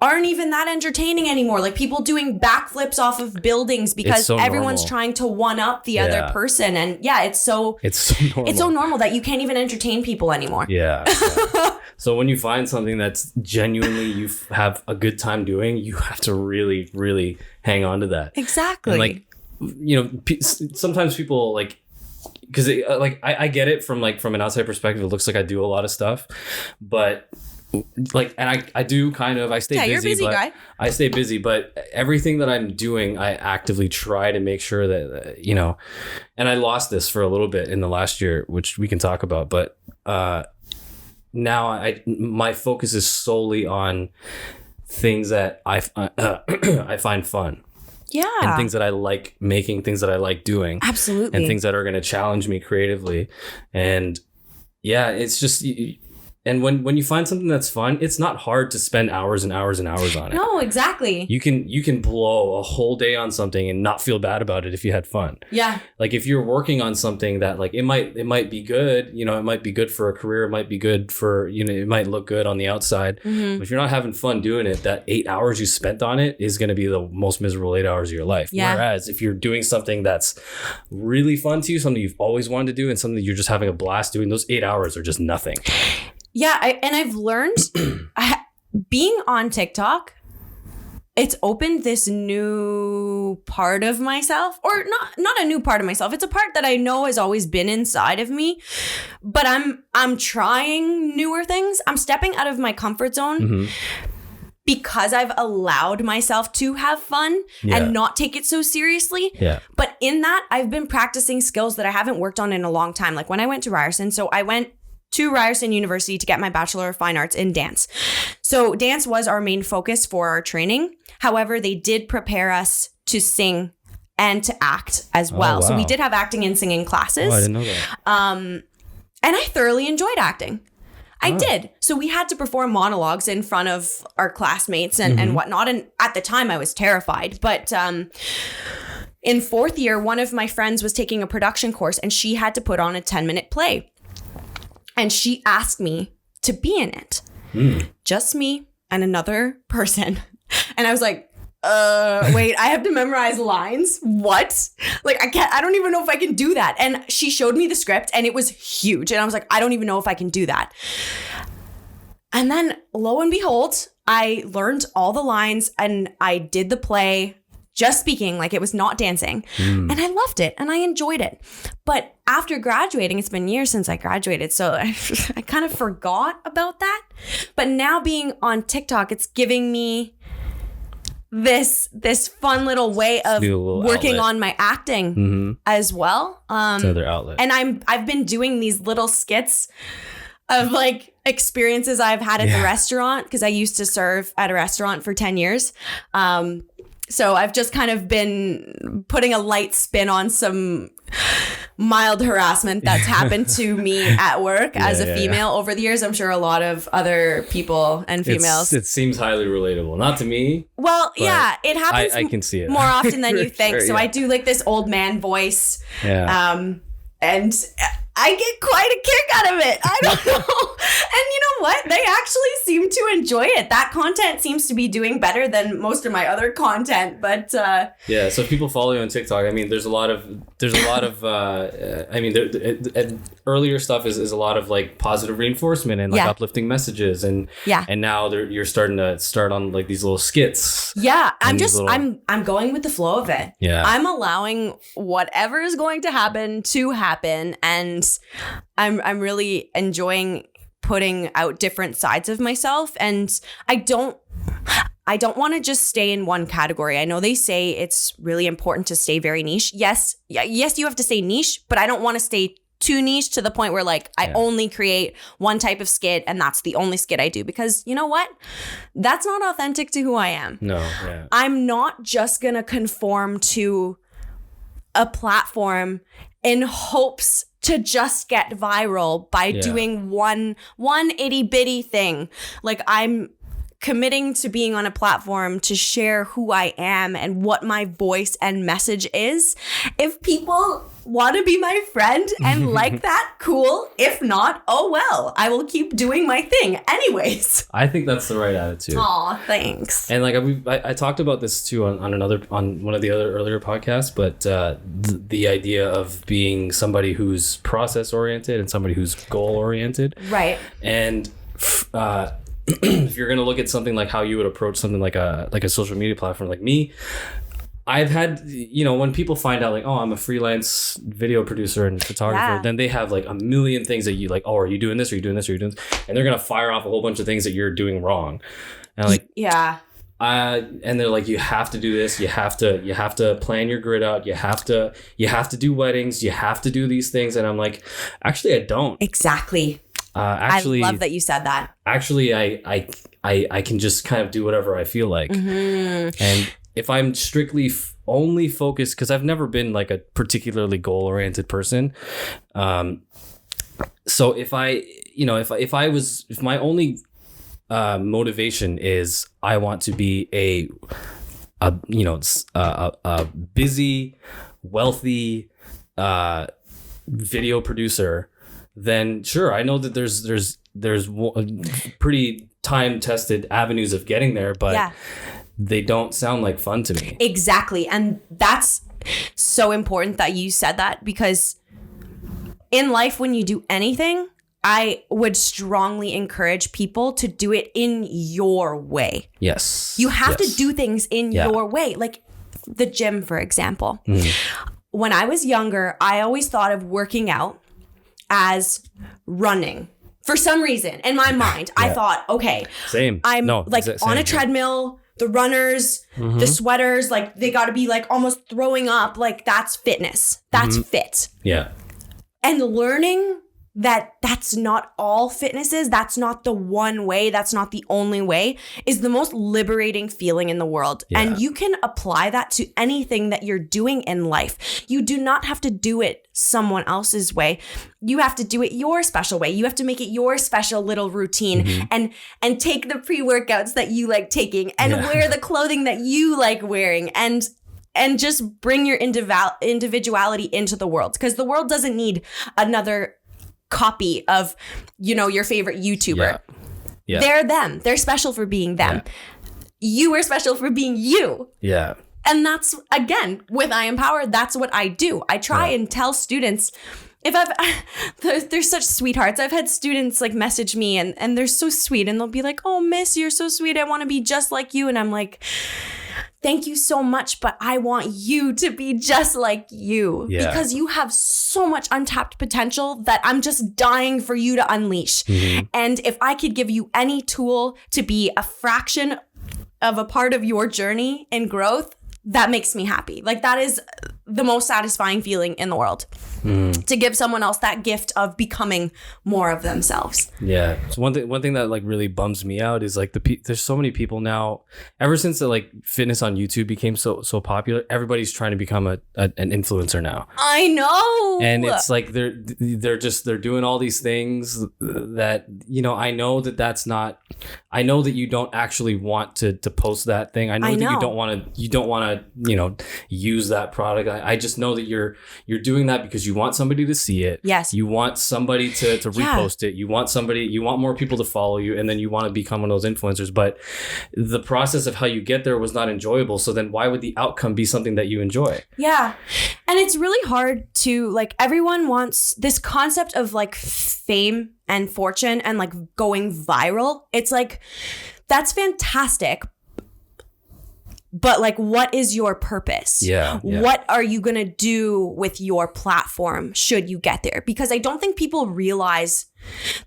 aren't even that entertaining anymore. People doing backflips off of buildings because everyone's trying to one up the other person. And it's so normal. It's so normal that you can't even entertain people anymore. Yeah. So when you find something that's genuinely you have a good time doing, you have to really, really hang on to that. Exactly. And sometimes people because I get it from an outside perspective. It looks like I do a lot of stuff, but and I do kind of, I stay busy. You're a busy guy. I stay busy, but everything that I'm doing, I actively try to make sure that, and I lost this for a little bit in the last year, which we can talk about, but now my focus is solely on things that I find fun. Yeah. And things that I like making, things that I like doing. Absolutely. And things that are going to challenge me creatively. And it's just... And when you find something that's fun, it's not hard to spend hours and hours and hours on it. No, exactly. You can blow a whole day on something and not feel bad about it if you had fun. Yeah. If you're working on something that it might be good, it might be good for a career, it might be good for, it might look good on the outside. Mm-hmm. But if you're not having fun doing it, that 8 hours you spent on it is going to be the most miserable 8 hours of your life. Yeah. Whereas if you're doing something that's really fun to you, something you've always wanted to do, and something you're just having a blast doing, those 8 hours are just nothing. Yeah, I've learned being on TikTok, it's opened this new part of myself, or not a new part of myself. It's a part that I know has always been inside of me, but I'm trying newer things. I'm stepping out of my comfort zone because I've allowed myself to have fun and not take it so seriously. Yeah. But in that, I've been practicing skills that I haven't worked on in a long time. When I went to Ryerson, so I went to Ryerson University to get my Bachelor of Fine Arts in dance. So dance was our main focus for our training. However, they did prepare us to sing and to act as well. wow. So we did have acting and singing classes. Oh, I didn't know that. And I thoroughly enjoyed acting. I did. So we had to perform monologues in front of our classmates and whatnot. And at the time I was terrified. But in fourth year, one of my friends was taking a production course and she had to put on a 10-minute play. And she asked me to be in it. Just me and another person. And I was like, wait, I have to memorize lines? What? Like, I don't even know if I can do that. And she showed me the script and it was huge. And I was like, I don't even know if I can do that. And then lo and behold, I learned all the lines and I did the play just speaking, like it was not dancing. And I loved it and I enjoyed it. But after graduating, it's been years since I graduated. So I kind of forgot about that. But now being on TikTok, it's giving me this fun little way of working outlet on my acting as well. It's another outlet. And I've been doing these little skits of like experiences I've had at the restaurant because I used to serve at a restaurant for 10 years. So I've just kind of been putting a light spin on some mild harassment that's happened to me at work as a female over the years. I'm sure a lot of other people and females. It seems highly relatable. Not to me. Well, yeah, it happens. I can see it more often than you think. Sure, so I do like this old man voice. Yeah. And I get quite a kick out of it. I don't know. And you know what? They actually seem to enjoy it. That content seems to be doing better than most of my other content. But yeah, so if people follow you on TikTok, I mean, there's a lot of I mean, earlier stuff is a lot of like positive reinforcement and like uplifting messages, and now you're starting to start on like these little skits. Yeah, I'm going with the flow of it. Yeah, I'm allowing whatever is going to happen, and I'm really enjoying putting out different sides of myself, and I don't want to just stay in one category. I know they say it's really important to stay very niche. Yes, you have to stay niche, but I don't want to stay too niche to the point where like I only create one type of skit and that's the only skit I do, because you know what? That's not authentic to who I am. No, yeah. I'm not just going to conform to a platform in hopes to just get viral by doing one itty bitty thing. Like, I'm committing to being on a platform to share who I am and what my voice and message is. If people want to be my friend and like that, cool. If not, oh well, I will keep doing my thing anyways. I think that's the right attitude. Aw, thanks. And like I talked about this too on one of the other earlier podcasts, but the idea of being somebody who's process oriented and somebody who's goal oriented, right? And if you're gonna look at something like how you would approach something like a social media platform like me, I've had, when people find out like, oh, I'm a freelance video producer and photographer, then they have like a million things that you like, oh, are you doing this? Are you doing this? Are you doing this? And they're gonna fire off a whole bunch of things that you're doing wrong. And like, and they're like, you have to do this. You have to plan your grid out. You have to do weddings. You have to do these things. And I'm like, actually, I don't. Exactly. Actually, I love that you said that. Actually, I can just kind of do whatever I feel like. And if I'm strictly only focused, because I've never been like a particularly goal-oriented person. So if my only motivation is I want to be a busy, wealthy video producer, then sure, I know that there's pretty time-tested avenues of getting there, but they don't sound like fun to me. Exactly. And that's so important that you said that, because in life, when you do anything, I would strongly encourage people to do it in your way. Yes. You have to do things in your way. Like the gym, for example. When I was younger, I always thought of working out as running. For some reason, in my mind, I thought, okay, I'm on a treadmill, the runners, the sweaters, like they got to be like almost throwing up. Like that's fitness. That's fit. Yeah. And learning that's not all fitness is, that's not the one way, that's not the only way, is the most liberating feeling in the world. Yeah. And you can apply that to anything that you're doing in life. You do not have to do it someone else's way. You have to do it your special way. You have to make it your special little routine, and take the pre-workouts that you like taking, and wear the clothing that you like wearing, and just bring your individuality into the world, because the world doesn't need another copy of, your favorite YouTuber. Yeah. They're them. They're special for being them. Yeah. You are special for being you. Yeah. And that's, again, with I Empower, that's what I do. I try and tell students, they're such sweethearts. I've had students like message me and they're so sweet, and they'll be like, "Oh, Miss, you're so sweet. I want to be just like you." And I'm like, "Thank you so much, but I want you to be just like you, because you have so much untapped potential that I'm just dying for you to unleash." And if I could give you any tool to be a fraction of a part of your journey and growth, that makes me happy. Like, that is the most satisfying feeling in the world. To give someone else that gift of becoming more of themselves. Yeah. So one thing that like really bums me out is like there's so many people now, ever since the like fitness on YouTube became so popular, everybody's trying to become an influencer now. I know. And it's like they're doing all these things that, I know I know that you don't actually want to post that thing. I know that you don't want to use that product. I just know that you're doing that because you want somebody to see it. Yes. You want somebody to repost it. You want more people to follow you, and then you want to become one of those influencers. But the process of how you get there was not enjoyable. So then why would the outcome be something that you enjoy? Yeah. And it's really hard to, like, everyone wants this concept of like fame and fortune and like going viral. It's like, that's fantastic. But like, what is your purpose? Yeah. What are you going to do with your platform should you get there? Because I don't think people realize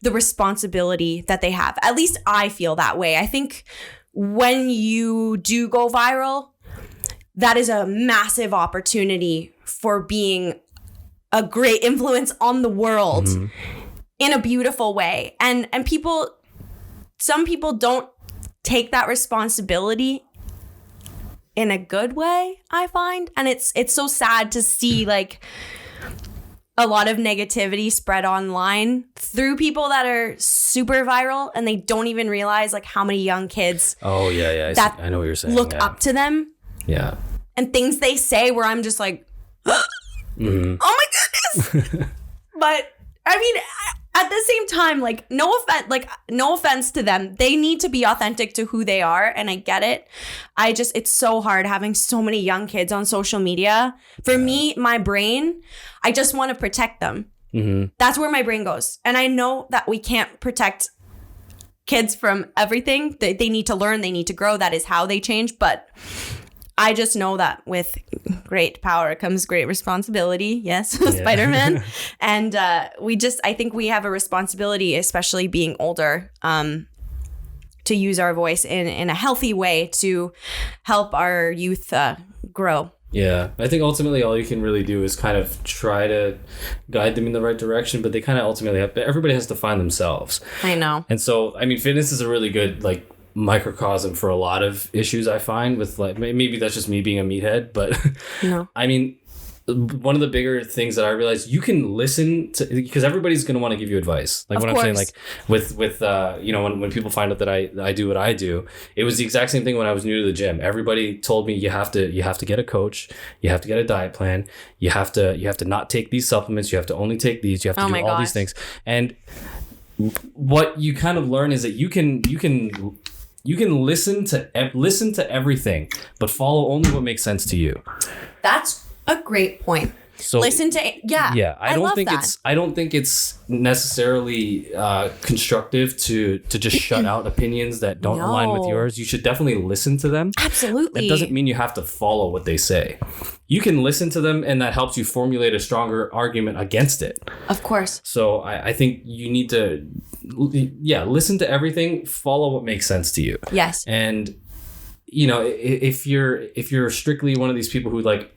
the responsibility that they have. At least I feel that way. I think when you do go viral, that is a massive opportunity for being a great influence on the world in a beautiful way. And some people don't take that responsibility in a good way, I find. And it's so sad to see like a lot of negativity spread online through people that are super viral, and they don't even realize like how many young kids I know what you're saying. Look up to them. Yeah. And things they say where I'm just like, oh my goodness. But I mean, at the same time, like, no offense to them. They need to be authentic to who they are, and I get it. It's so hard having so many young kids on social media. For me, my brain, I just want to protect them. That's where my brain goes. And I know that we can't protect kids from everything. They need to learn, they need to grow. That is how they change. But I just know that with great power comes great responsibility. Yes, Spider-Man. And I think we have a responsibility, especially being older, to use our voice in a healthy way to help our youth grow. Yeah, I think ultimately all you can really do is kind of try to guide them in the right direction, but they kind of ultimately everybody has to find themselves. I know. And so, I mean, fitness is a really good, like, microcosm for a lot of issues I find with, like, maybe that's just me being a meathead, but no. I mean, one of the bigger things that I realized, you can listen to, because everybody's going to want to give you advice. Like, of what course. I'm saying, like with when people find out that I do what I do, it was the exact same thing when I was new to the gym. Everybody told me you have to get a coach, you have to get a diet plan, you have to not take these supplements, you have to only take these, you have to do all these things. And what you kind of learn is that you can listen to everything, but follow only what makes sense to you. That's a great point. So listen to I don't think it's necessarily constructive to just shut out opinions that don't align with yours. You should definitely listen to them. Absolutely. That doesn't mean you have to follow what they say. You can listen to them, and that helps you formulate a stronger argument against it. Of course. So I think you need to listen to everything, follow what makes sense to you. Yes. And if you're strictly one of these people who like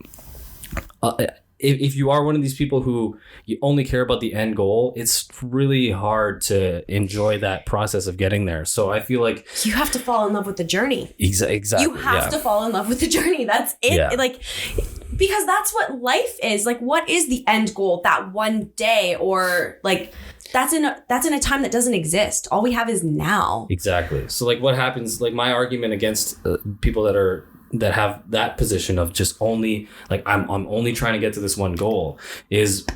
if you are one of these people who you only care about the end goal, it's really hard to enjoy that process of getting there. So I feel like you have to fall in love with the journey. Exactly. You have to fall in love with the journey. That's it. Yeah. Like, because that's what life is. Like, what is the end goal that one day, or like that's in a time that doesn't exist. All we have is now. Exactly. So like what happens, like my argument against people that have that position of just only like I'm only trying to get to this one goal is,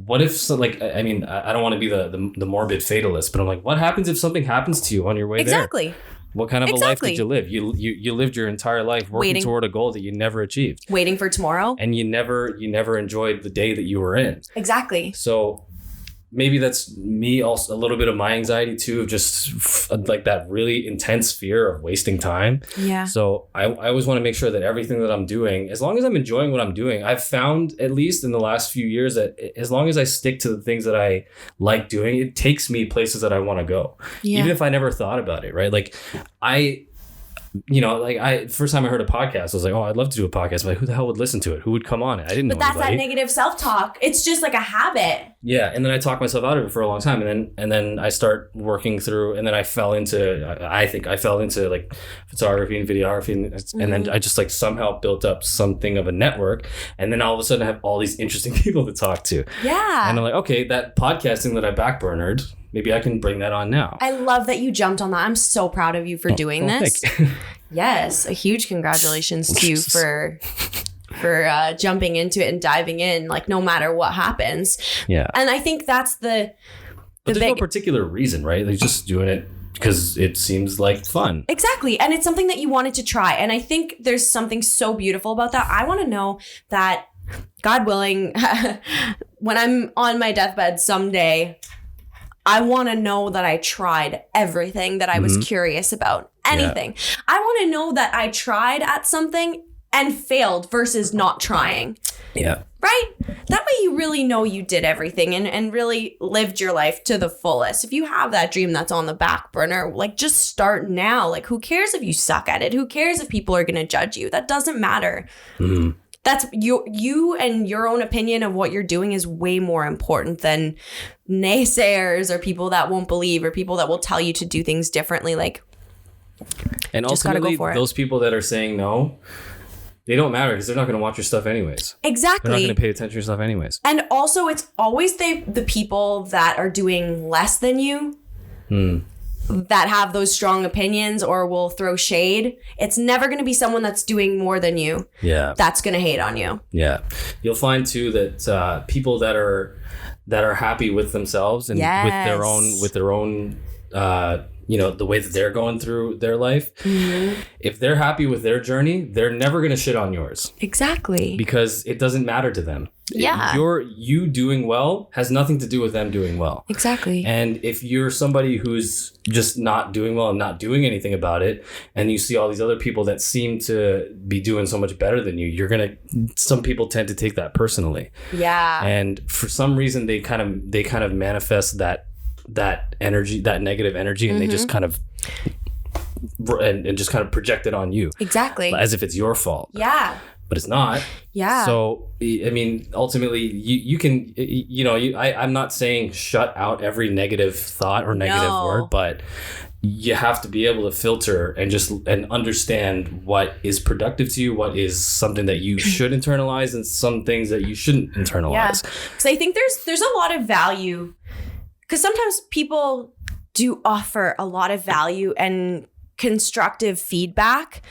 what if I mean, I don't want to be the morbid fatalist, but I'm like, what happens if something happens to you on your way there? Exactly. What kind of a life did you live? You lived your entire life working toward a goal that you never achieved. Waiting for tomorrow. And you never enjoyed the day that you were in. Exactly. So maybe that's me also, a little bit of my anxiety too, of just like that really intense fear of wasting time. Yeah. So I always want to make sure that everything that I'm doing, as long as I'm enjoying what I'm doing, I've found, at least in the last few years, that as long as I stick to the things that I like doing, it takes me places that I want to go. Yeah. Even if I never thought about it, right? Like first time I heard a podcast, I was like, oh, I'd love to do a podcast. But like, who the hell would listen to it? Who would come on it? I didn't know. But that's anybody. that negative self-talk. It's just like a habit. Yeah. And then I talked myself out of it for a long time. And then I start working through, and then I fell into like photography and videography. And then I just like somehow built up something of a network. And then all of a sudden I have all these interesting people to talk to. Yeah. And I'm like, okay, that podcasting that I backburnered, maybe I can bring that on now. I love that you jumped on that. I'm so proud of you for doing this. Yes, a huge congratulations to you for jumping into it and diving in, like no matter what happens. Yeah. And I think that's but there's no particular reason, right? They're just doing it because it seems like fun. Exactly. And it's something that you wanted to try. And I think there's something so beautiful about that. I want to know that, God willing, when I'm on my deathbed someday, I want to know that I tried everything that I was curious about. Anything. Yeah. I want to know that I tried at something and failed versus not trying. Yeah. Right? That way you really know you did everything and really lived your life to the fullest. If you have that dream that's on the back burner, like just start now. Like who cares if you suck at it? Who cares if people are going to judge you? That doesn't matter. Mm-hmm. That's you and your own opinion of what you're doing is way more important than naysayers or people that won't believe or people that will tell you to do things differently. Like, and just ultimately, gotta go for those people that are saying no, they don't matter because they're not going to watch your stuff anyways. Exactly. They're not going to pay attention to your stuff anyways. And also, it's always the people that are doing less than you. That have those strong opinions or will throw shade. It's never going to be someone that's doing more than you. Yeah. That's going to hate on you. Yeah. You'll find too that people that are happy with themselves and with their own the way that they're going through their life. Mm-hmm. If they're happy with their journey, they're never going to shit on yours. Exactly. Because it doesn't matter to them. Yeah. You doing well has nothing to do with them doing well. Exactly. And if you're somebody who's just not doing well and not doing anything about it, and you see all these other people that seem to be doing so much better than you, some people tend to take that personally. Yeah. And for some reason they kind of manifest that energy, that negative energy, and they just kind of and just kind of project it on you. Exactly. As if it's your fault. Yeah. But it's not. Yeah. So, I mean, ultimately, you can, I'm not saying shut out every negative thought or negative word, but you have to be able to filter and understand what is productive to you, what is something that you should internalize, and some things that you shouldn't internalize. Yeah. Because I think there's a lot of value, because sometimes people do offer a lot of value and constructive feedback.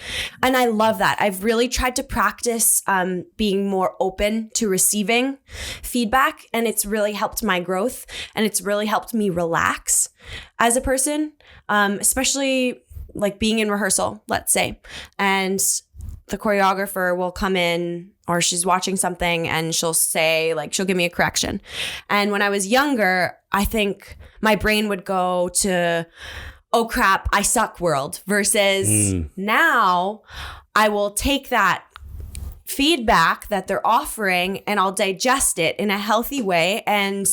And I love that. I've really tried to practice being more open to receiving feedback. And it's really helped my growth. And it's really helped me relax as a person, especially like being in rehearsal, let's say. And the choreographer will come in, or she's watching something and she'll say, like, she'll give me a correction. And when I was younger, I think my brain would go to, oh crap, I suck world, versus now I will take that feedback that they're offering and I'll digest it in a healthy way and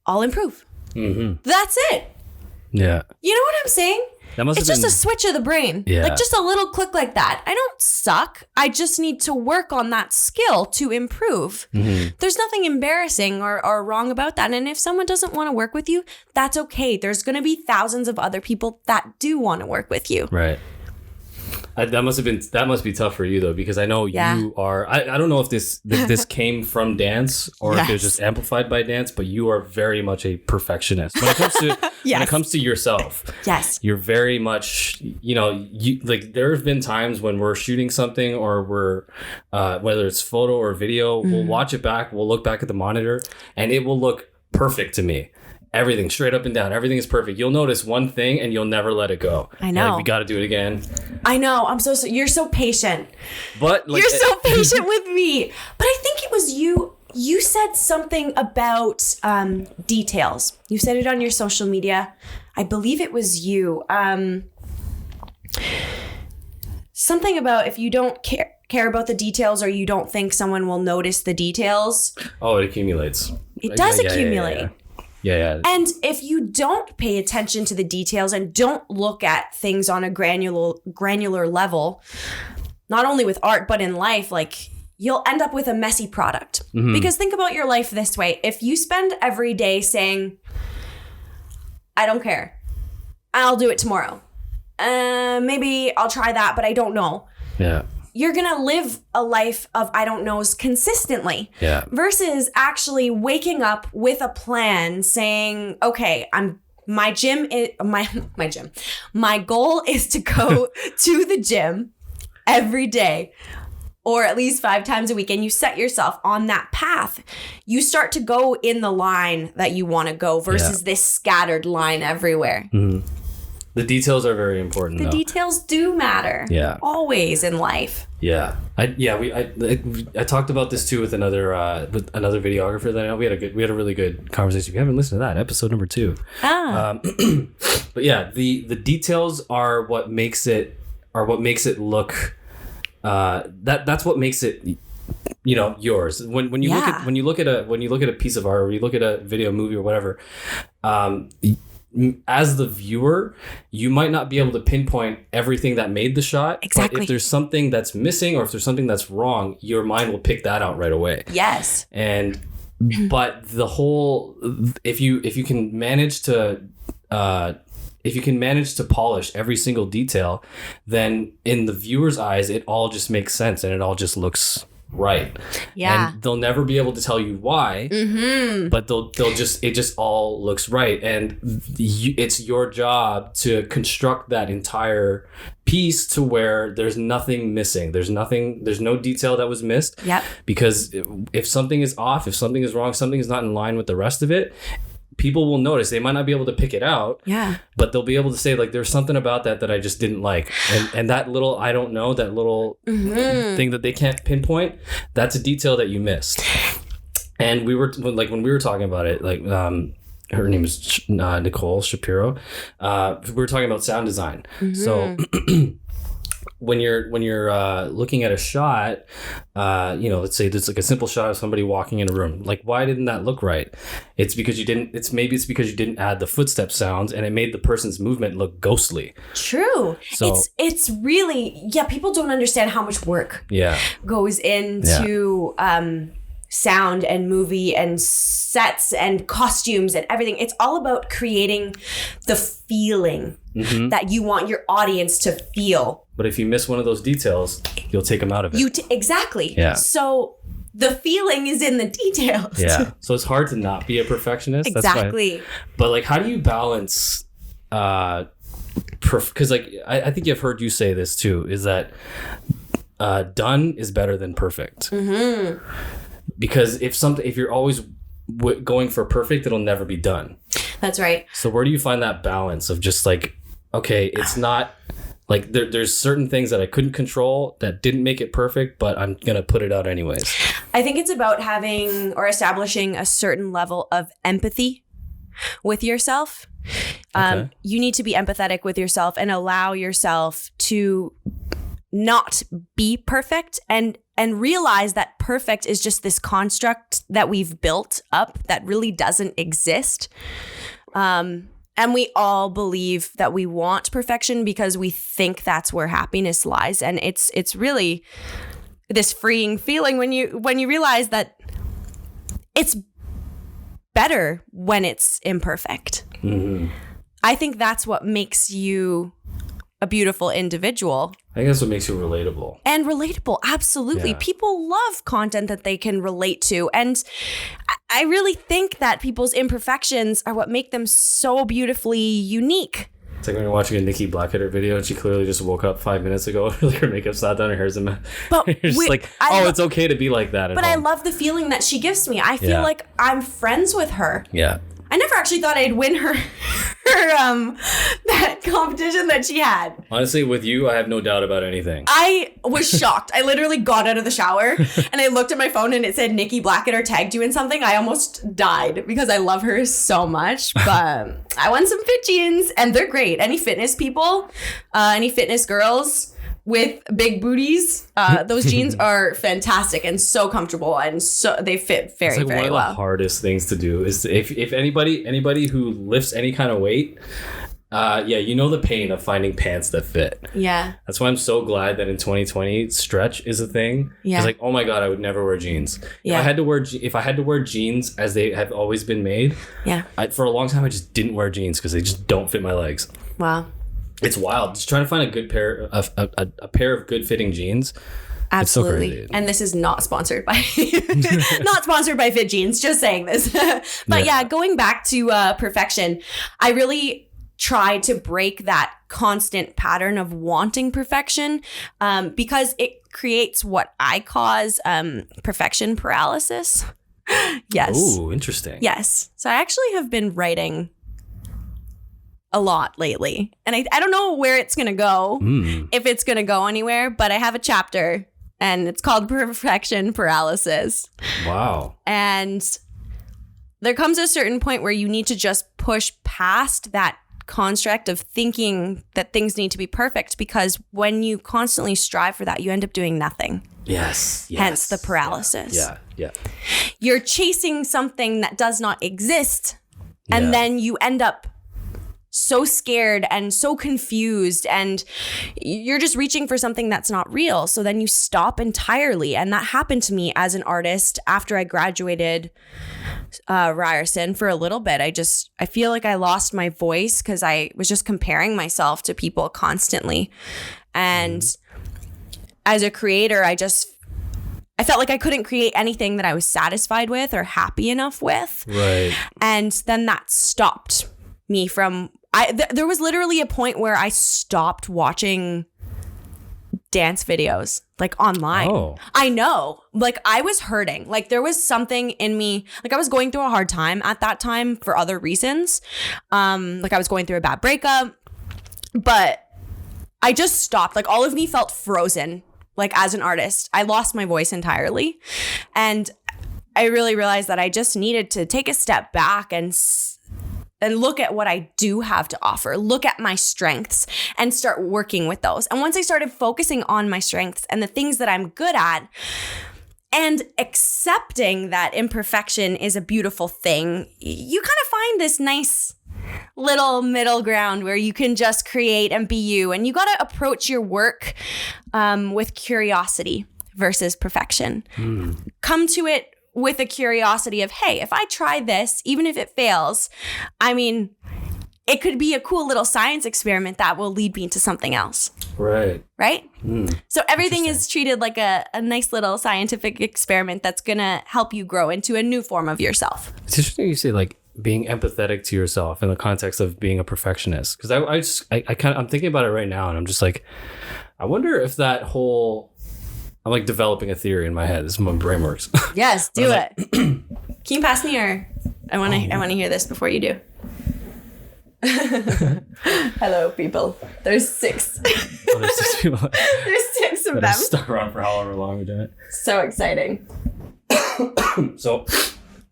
I'll improve. Mm-hmm. That's it. Yeah. You know what I'm saying? That must It's have just been, a switch of the brain. Yeah. Like just a little click like that. I don't suck. I just need to work on that skill to improve. There's nothing embarrassing or wrong about that. And if someone doesn't want to work with you, that's okay. There's going to be thousands of other people that do want to work with you. right. That must be tough for you though, because I know Yeah. you are. I don't know if this came from dance or if it was Yes. just amplified by dance, but you are very much a perfectionist when it comes to when Yes. it comes to yourself. Yes. You're very much, you like. There have been times when we're shooting something or we're whether it's photo or video, we'll watch it back, we'll look back at the monitor, and it will look perfect to me. Everything straight up and down. Everything is perfect. You'll notice one thing and you'll never let it go. I know. You're like, we got to do it again. I know. You're so patient. But like, You're so patient with me. But I think it was you. You said something about details. You said it on your social media. I believe it was you. Something about if you don't care about the details or you don't think someone will notice the details. Oh, it accumulates. It does Yeah, accumulate. Yeah. And if you don't pay attention to the details and don't look at things on a granular level, not only with art, but in life, like you'll end up with a messy product. Because think about your life this way. If you spend every day saying, I don't care, I'll do it tomorrow. Maybe I'll try that, but I don't know. Yeah. You're going to live a life of I don't knows consistently. Yeah. Versus actually waking up with a plan saying, okay, my goal is to go to the gym every day or at least 5 times a week, and you set yourself on that path. You start to go in the line that you want to go versus this scattered line everywhere. The details are very important. The details do matter. Yeah. Always in life. Yeah. I talked about this too with another videographer that I know. We had a really good conversation. If you haven't listened to that, episode number 2. But yeah, the details are what makes it look that's what makes it yours. When you look at a piece of art, or you look at a video, movie, or whatever, as the viewer, you might not be able to pinpoint everything that made the shot. Exactly. But if there's something that's missing or if there's something that's wrong, your mind will pick that out right away. Yes. But the whole, if you can manage to polish every single detail, then in the viewer's eyes, it all just makes sense and it all just looks right. Yeah. And they'll never be able to tell you why, but it just all looks right. And it's your job to construct that entire piece to where there's nothing missing. There's no detail that was missed. Yep. Because if something is off, if something is wrong, something is not in line with the rest of it, people will notice. They might not be able to pick it out. Yeah. But they'll be able to say, like, there's something about that I just didn't like. And that little, I don't know, that little thing that they can't pinpoint, that's a detail that you missed. And when we were talking about it, like, her name is Nicole Shapiro. We were talking about sound design. So when you're looking at a shot, let's say there's like a simple shot of somebody walking in a room. Like, why didn't that look right? It's because you didn't. Maybe it's because you didn't add the footstep sounds, and it made the person's movement look ghostly. True. So it's really people don't understand how much work goes into sound and movie and sets and costumes and everything. It's all about creating the feeling that you want your audience to feel. But if you miss one of those details, you'll take them out of it. Exactly. Yeah. So the feeling is in the details. Yeah. So it's hard to not be a perfectionist. Exactly. That's why. But like, how do you balance? Because like, I think I've heard you say this too. Is that done is better than perfect? Because if you're always going for perfect, it'll never be done. That's right. So where do you find that balance of just like, okay, it's not like there's certain things that I couldn't control that didn't make it perfect, but I'm going to put it out anyways. I think it's about having or establishing a certain level of empathy with yourself. Okay. You need to be empathetic with yourself and allow yourself to not be perfect and realize that perfect is just this construct that we've built up that really doesn't exist. And we all believe that we want perfection because we think that's where happiness lies. And it's really this freeing feeling when you realize that it's better when it's imperfect. Mm-hmm. I think that's what makes you a beautiful individual. I think that's what makes you relatable. And relatable, absolutely. Yeah. People love content that they can relate to. And I really think that people's imperfections are what make them so beautifully unique. It's like when you're watching a Nikki Blackheader video and she clearly just woke up 5 minutes ago, like her makeup's not done, her hair's a mess. But you're just like, it's okay to be like that at But home. I love the feeling that she gives me. I feel like I'm friends with her. Yeah. I never actually thought I'd win her that competition that she had. Honestly, with you, I have no doubt about anything. I was shocked. I literally got out of the shower and I looked at my phone and it said Nikki Blackheader tagged you in something. I almost died because I love her so much. But I won some fit jeans and they're great. Any fitness people, any fitness girls with big booties, those jeans are fantastic and so comfortable and so they fit very, very well. One of the hardest things to do is if anybody who lifts any kind of weight, you know the pain of finding pants that fit. Yeah. That's why I'm so glad that in 2020 stretch is a thing. Yeah. It's like, oh my God, I would never wear jeans. Yeah. If I had to wear jeans as they have always been made, for a long time I just didn't wear jeans because they just don't fit my legs. Wow. It's wild. Just trying to find a good pair of a pair of good fitting jeans. Absolutely. It's so crazy. And this is not sponsored by not sponsored by Fit Jeans, just saying this. But going back to perfection, I really try to break that constant pattern of wanting perfection because it creates what I cause perfection paralysis. Yes. Ooh, interesting. Yes. So I actually have been writing a lot lately. And I don't know where it's going to go, if it's going to go anywhere, but I have a chapter and it's called Perfection Paralysis. Wow. And there comes a certain point where you need to just push past that construct of thinking that things need to be perfect, because when you constantly strive for that, you end up doing nothing. Yes. Hence the paralysis. Yeah. You're chasing something that does not exist. And then you end up so scared and so confused and you're just reaching for something that's not real. So then you stop entirely. And that happened to me as an artist after I graduated Ryerson for a little bit. I feel like I lost my voice because I was just comparing myself to people constantly. And as a creator, I felt like I couldn't create anything that I was satisfied with or happy enough with. Right. And then that stopped me from... there was literally a point where I stopped watching dance videos, like online. Oh. I know. Like I was hurting. Like there was something in me. Like I was going through a hard time at that time for other reasons. Like I was going through a bad breakup. But I just stopped. Like all of me felt frozen. Like as an artist, I lost my voice entirely. And I really realized that I just needed to take a step back and look at what I do have to offer, look at my strengths and start working with those. And once I started focusing on my strengths and the things that I'm good at and accepting that imperfection is a beautiful thing, you kind of find this nice little middle ground where you can just create and be you. And you got to approach your work with curiosity versus perfection. Come to it with a curiosity of, hey, if I try this, even if it fails, I mean, it could be a cool little science experiment that will lead me to something else. Right. So everything is treated like a nice little scientific experiment that's going to help you grow into a new form of yourself. It's interesting you say like being empathetic to yourself in the context of being a perfectionist. Because I'm thinking about it right now and I'm just like, I wonder if that whole... I'm like developing a theory in my head. This is how my brain works. Yes, do it. Can you pass me your... I want to hear this before you do. Hello, people. There's 6. There's 6 people. There's 6 of them. Stuck around for however long we're doing it. So exciting. So,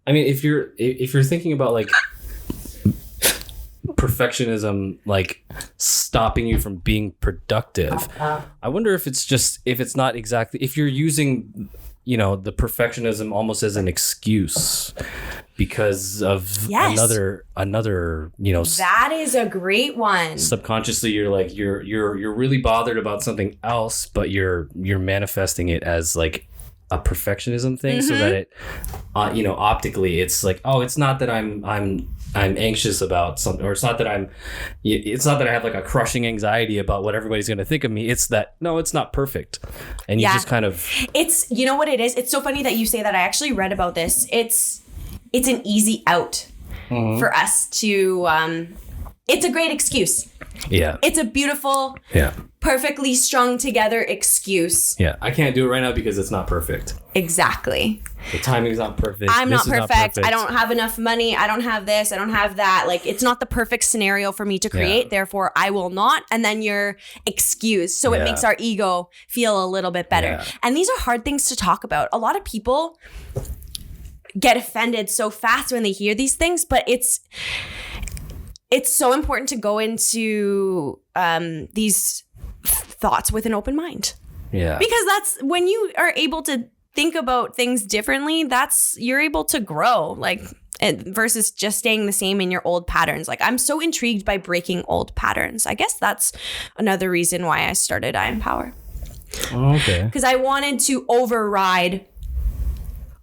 I mean, if you're thinking about like perfectionism, like stopping you from being productive, I wonder if it's not exactly, if you're using, the perfectionism almost as an excuse because of Yes. another That is a great one. subconsciously you're like you're really bothered about something else, but you're manifesting it as like a perfectionism thing, so that it optically it's like, oh, it's not that I'm anxious about something, or it's not that I have like a crushing anxiety about what everybody's going to think of me. It's that, no, it's not perfect. And you just kind of, it's, you know what it is? It's so funny that you say that. I actually read about this. It's an easy out for us to, it's a great excuse. Yeah. It's a beautiful, perfectly strung together excuse. Yeah. I can't do it right now because it's not perfect. Exactly. The timing's not perfect. I'm not perfect. I don't have enough money. I don't have this. I don't have that. Like, it's not the perfect scenario for me to create. Therefore, I will not. And then you're excused. So it makes our ego feel a little bit better. Yeah. And these are hard things to talk about. A lot of people get offended so fast when they hear these things, but it's so important to go into these thoughts with an open mind. Yeah. Because that's when you are able to think about things differently, you're able to grow, like, versus just staying the same in your old patterns. Like, I'm so intrigued by breaking old patterns. I guess that's another reason why I started I Empower. Okay. Because I wanted to override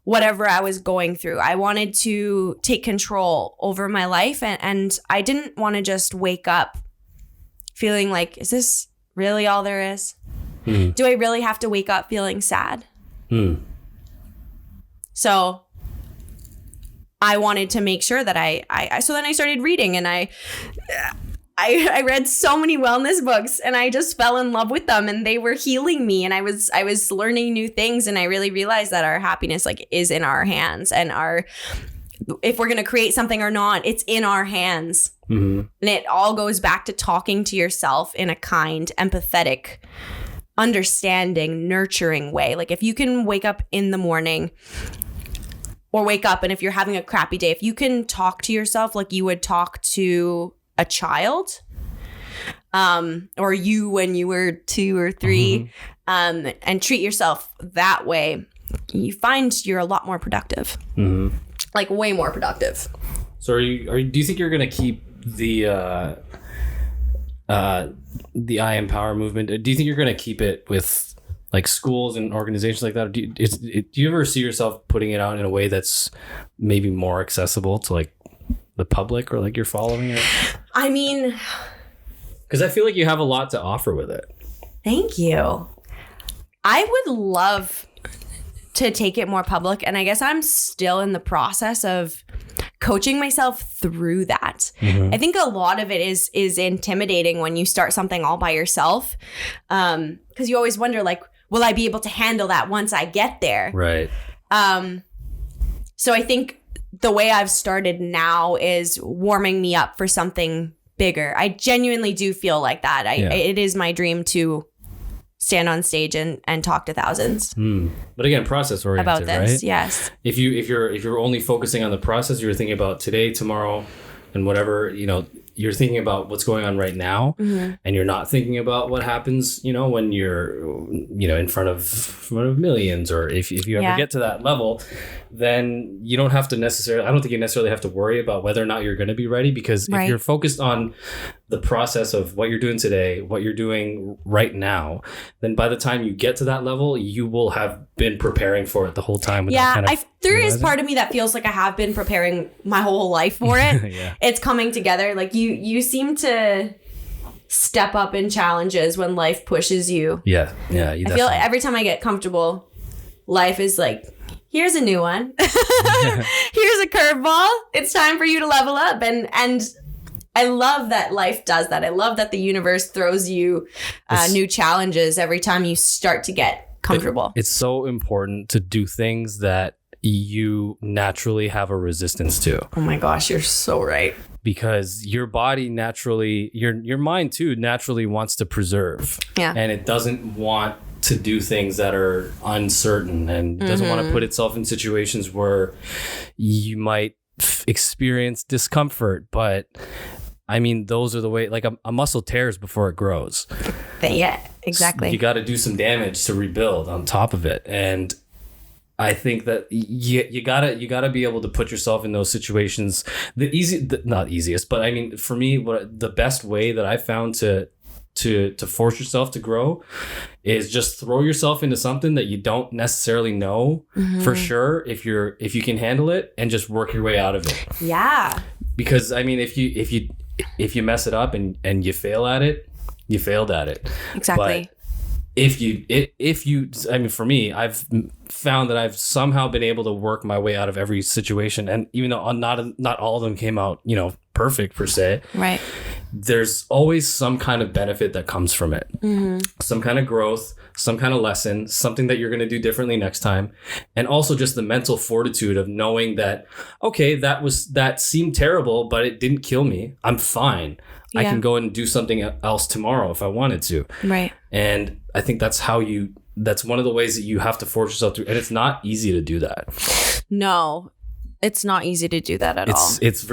whatever I was going through. I wanted to take control over my life, and I didn't want to just wake up feeling like, is this really all there is? Do I really have to wake up feeling sad? So I wanted to make sure that so then I started reading, and I read so many wellness books, and I just fell in love with them, and they were healing me, and I was learning new things, and I really realized that our happiness is in our hands, and if we're going to create something or not, it's in our hands. And it all goes back to talking to yourself in a kind, empathetic, understanding, nurturing way. Like, if you can wake up in the morning, or wake up, and if you're having a crappy day, if you can talk to yourself like you would talk to a child, or you when you were 2 or 3, and treat yourself that way, you find you're a lot more productive. Like, way more productive. So do you think you're going to keep the I Empower movement? Do you think you're going to keep it with like schools and organizations like that? Do you ever see yourself putting it out in a way that's maybe more accessible to like the public, or like you're following it? I mean, because I feel like you have a lot to offer with it. Thank you. I would love to take it more public, and I guess I'm still in the process of coaching myself through that. I think a lot of it is intimidating when you start something all by yourself, because you always wonder, like, will I be able to handle that once I get there? Right. So I think the way I've started now is warming me up for something bigger. I genuinely do feel like that. It is my dream to stand on stage and talk to thousands. But again, process oriented about this, right? Yes. If you're only focusing on the process, you're thinking about today, tomorrow, and whatever, you're thinking about what's going on right now, and you're not thinking about what happens, when you're, in front of millions, or if you ever get to that level, then you don't have to necessarily, I don't think you necessarily have to worry about whether or not you're going to be ready, because if you're focused on the process of what you're doing today, what you're doing right now, then by the time you get to that level, you will have been preparing for it the whole time. There is part of me that feels like I have been preparing my whole life for it. It's coming together. Like, you seem to step up in challenges when life pushes you. I feel like every time I get comfortable, life is like, here's a new one. Here's a curveball. It's time for you to level up. And I love that life does that. I love that the universe throws you new challenges every time you start to get comfortable. It's so important to do things that you naturally have a resistance to. Oh my gosh, you're so right. Because your body naturally, your mind too, naturally wants to preserve. Yeah. And it doesn't want to do things that are uncertain, and doesn't want to put itself in situations where you might experience discomfort. But I mean, those are the way, like a muscle tears before it grows. Yeah, exactly. So you got to do some damage to rebuild on top of it. And I think that you gotta be able to put yourself in those situations. Not easiest, but I mean, for me, the best way that I found to force yourself to grow is just throw yourself into something that you don't necessarily know for sure if you can handle it, and just work your way out of it. Yeah. Because I mean, if you mess it up and you fail at it, you failed at it. Exactly. But if you, I mean, for me, I've found that I've somehow been able to work my way out of every situation, and even though not all of them came out, perfect per se, right? There's always some kind of benefit that comes from it, some kind of growth, some kind of lesson, something that you're going to do differently next time, and also just the mental fortitude of knowing that, okay, that seemed terrible, but it didn't kill me. I'm fine. Yeah. I can go and do something else tomorrow if I wanted to. Right. And I think that's one of the ways that you have to force yourself through. And it's not easy to do that. No, it's not easy to do that at all. It's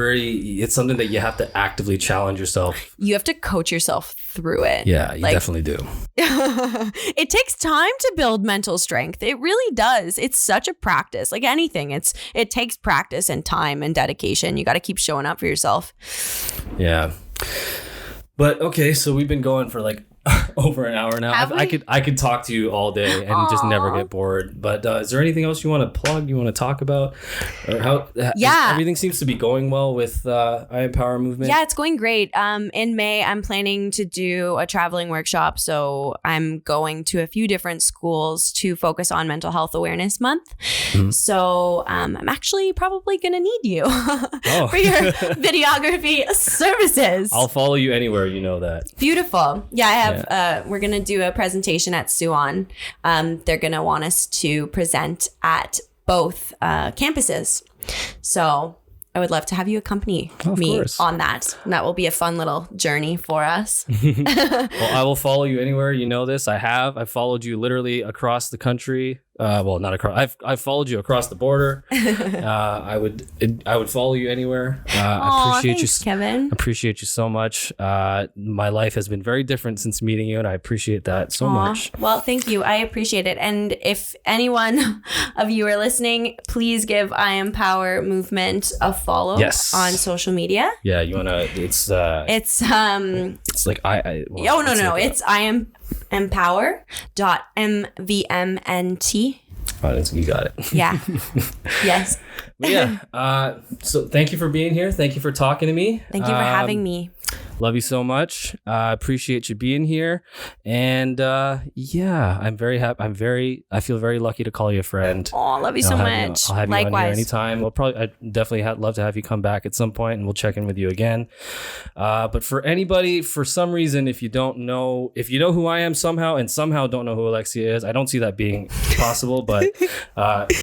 something that you have to actively challenge yourself. You have to coach yourself through it. Yeah, you definitely do. It takes time to build mental strength. It really does. It's such a practice. Like anything, it takes practice and time and dedication. You got to keep showing up for yourself. Yeah. But okay, so we've been going for like over an hour now. I could talk to you all day and just never get bored. But is there anything else you want to plug? You want to talk about? Or how? Yeah, everything seems to be going well with I Empower Movement. Yeah, it's going great. In May, I'm planning to do a traveling workshop. So I'm going to a few different schools to focus on Mental Health Awareness Month. So I'm actually probably going to need you for your videography services. I'll follow you anywhere. You know that. Beautiful. Yeah, I have. We're going to do a presentation at Suwon. They're going to want us to present at both campuses. So I would love to have you accompany me on that. And that will be a fun little journey for us. Well, I will follow you anywhere. You know this. I've followed you literally across the country. Well, not across. I've followed you across the border. I would follow you anywhere. I appreciate you, Kevin. Appreciate you so much. My life has been very different since meeting you, and I appreciate that so much. Well, thank you. I appreciate it. And if anyone of you are listening, please give I Empower Movement a follow on social media. Yeah, you wanna? It's like I no. It's I am empower.mvmnt. You got it. Yeah. Yes. Yeah. So thank you for being here. Thank you for talking to me. Thank you for having me. Love you so much. Appreciate you being here. And I'm very happy. I feel very lucky to call you a friend. Oh, love you so much. I'll have you on here anytime. I'd definitely love to have you come back at some point, and we'll check in with you again. But for anybody, for some reason, if you know who I am somehow and somehow don't know who Alexia is, I don't see that being possible. But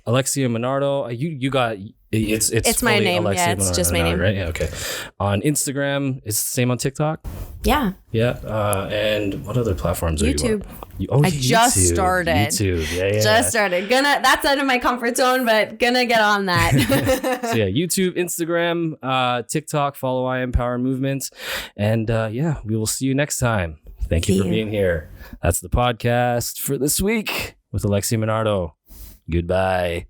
Alexia Monardo, you got. It's my name. Alexia it's Monardo, just my name. Right? Yeah. Okay. On Instagram, it's the same on TikTok. Yeah. Yeah. And what other platforms are YouTube. you on? I just started. YouTube. Yeah. Just started. That's out of my comfort zone, but gonna get on that. So yeah, YouTube, Instagram, TikTok. Follow I Empower Movement, and we will see you next time. Thank you for being here. That's the podcast for this week with Alexia Monardo. Goodbye.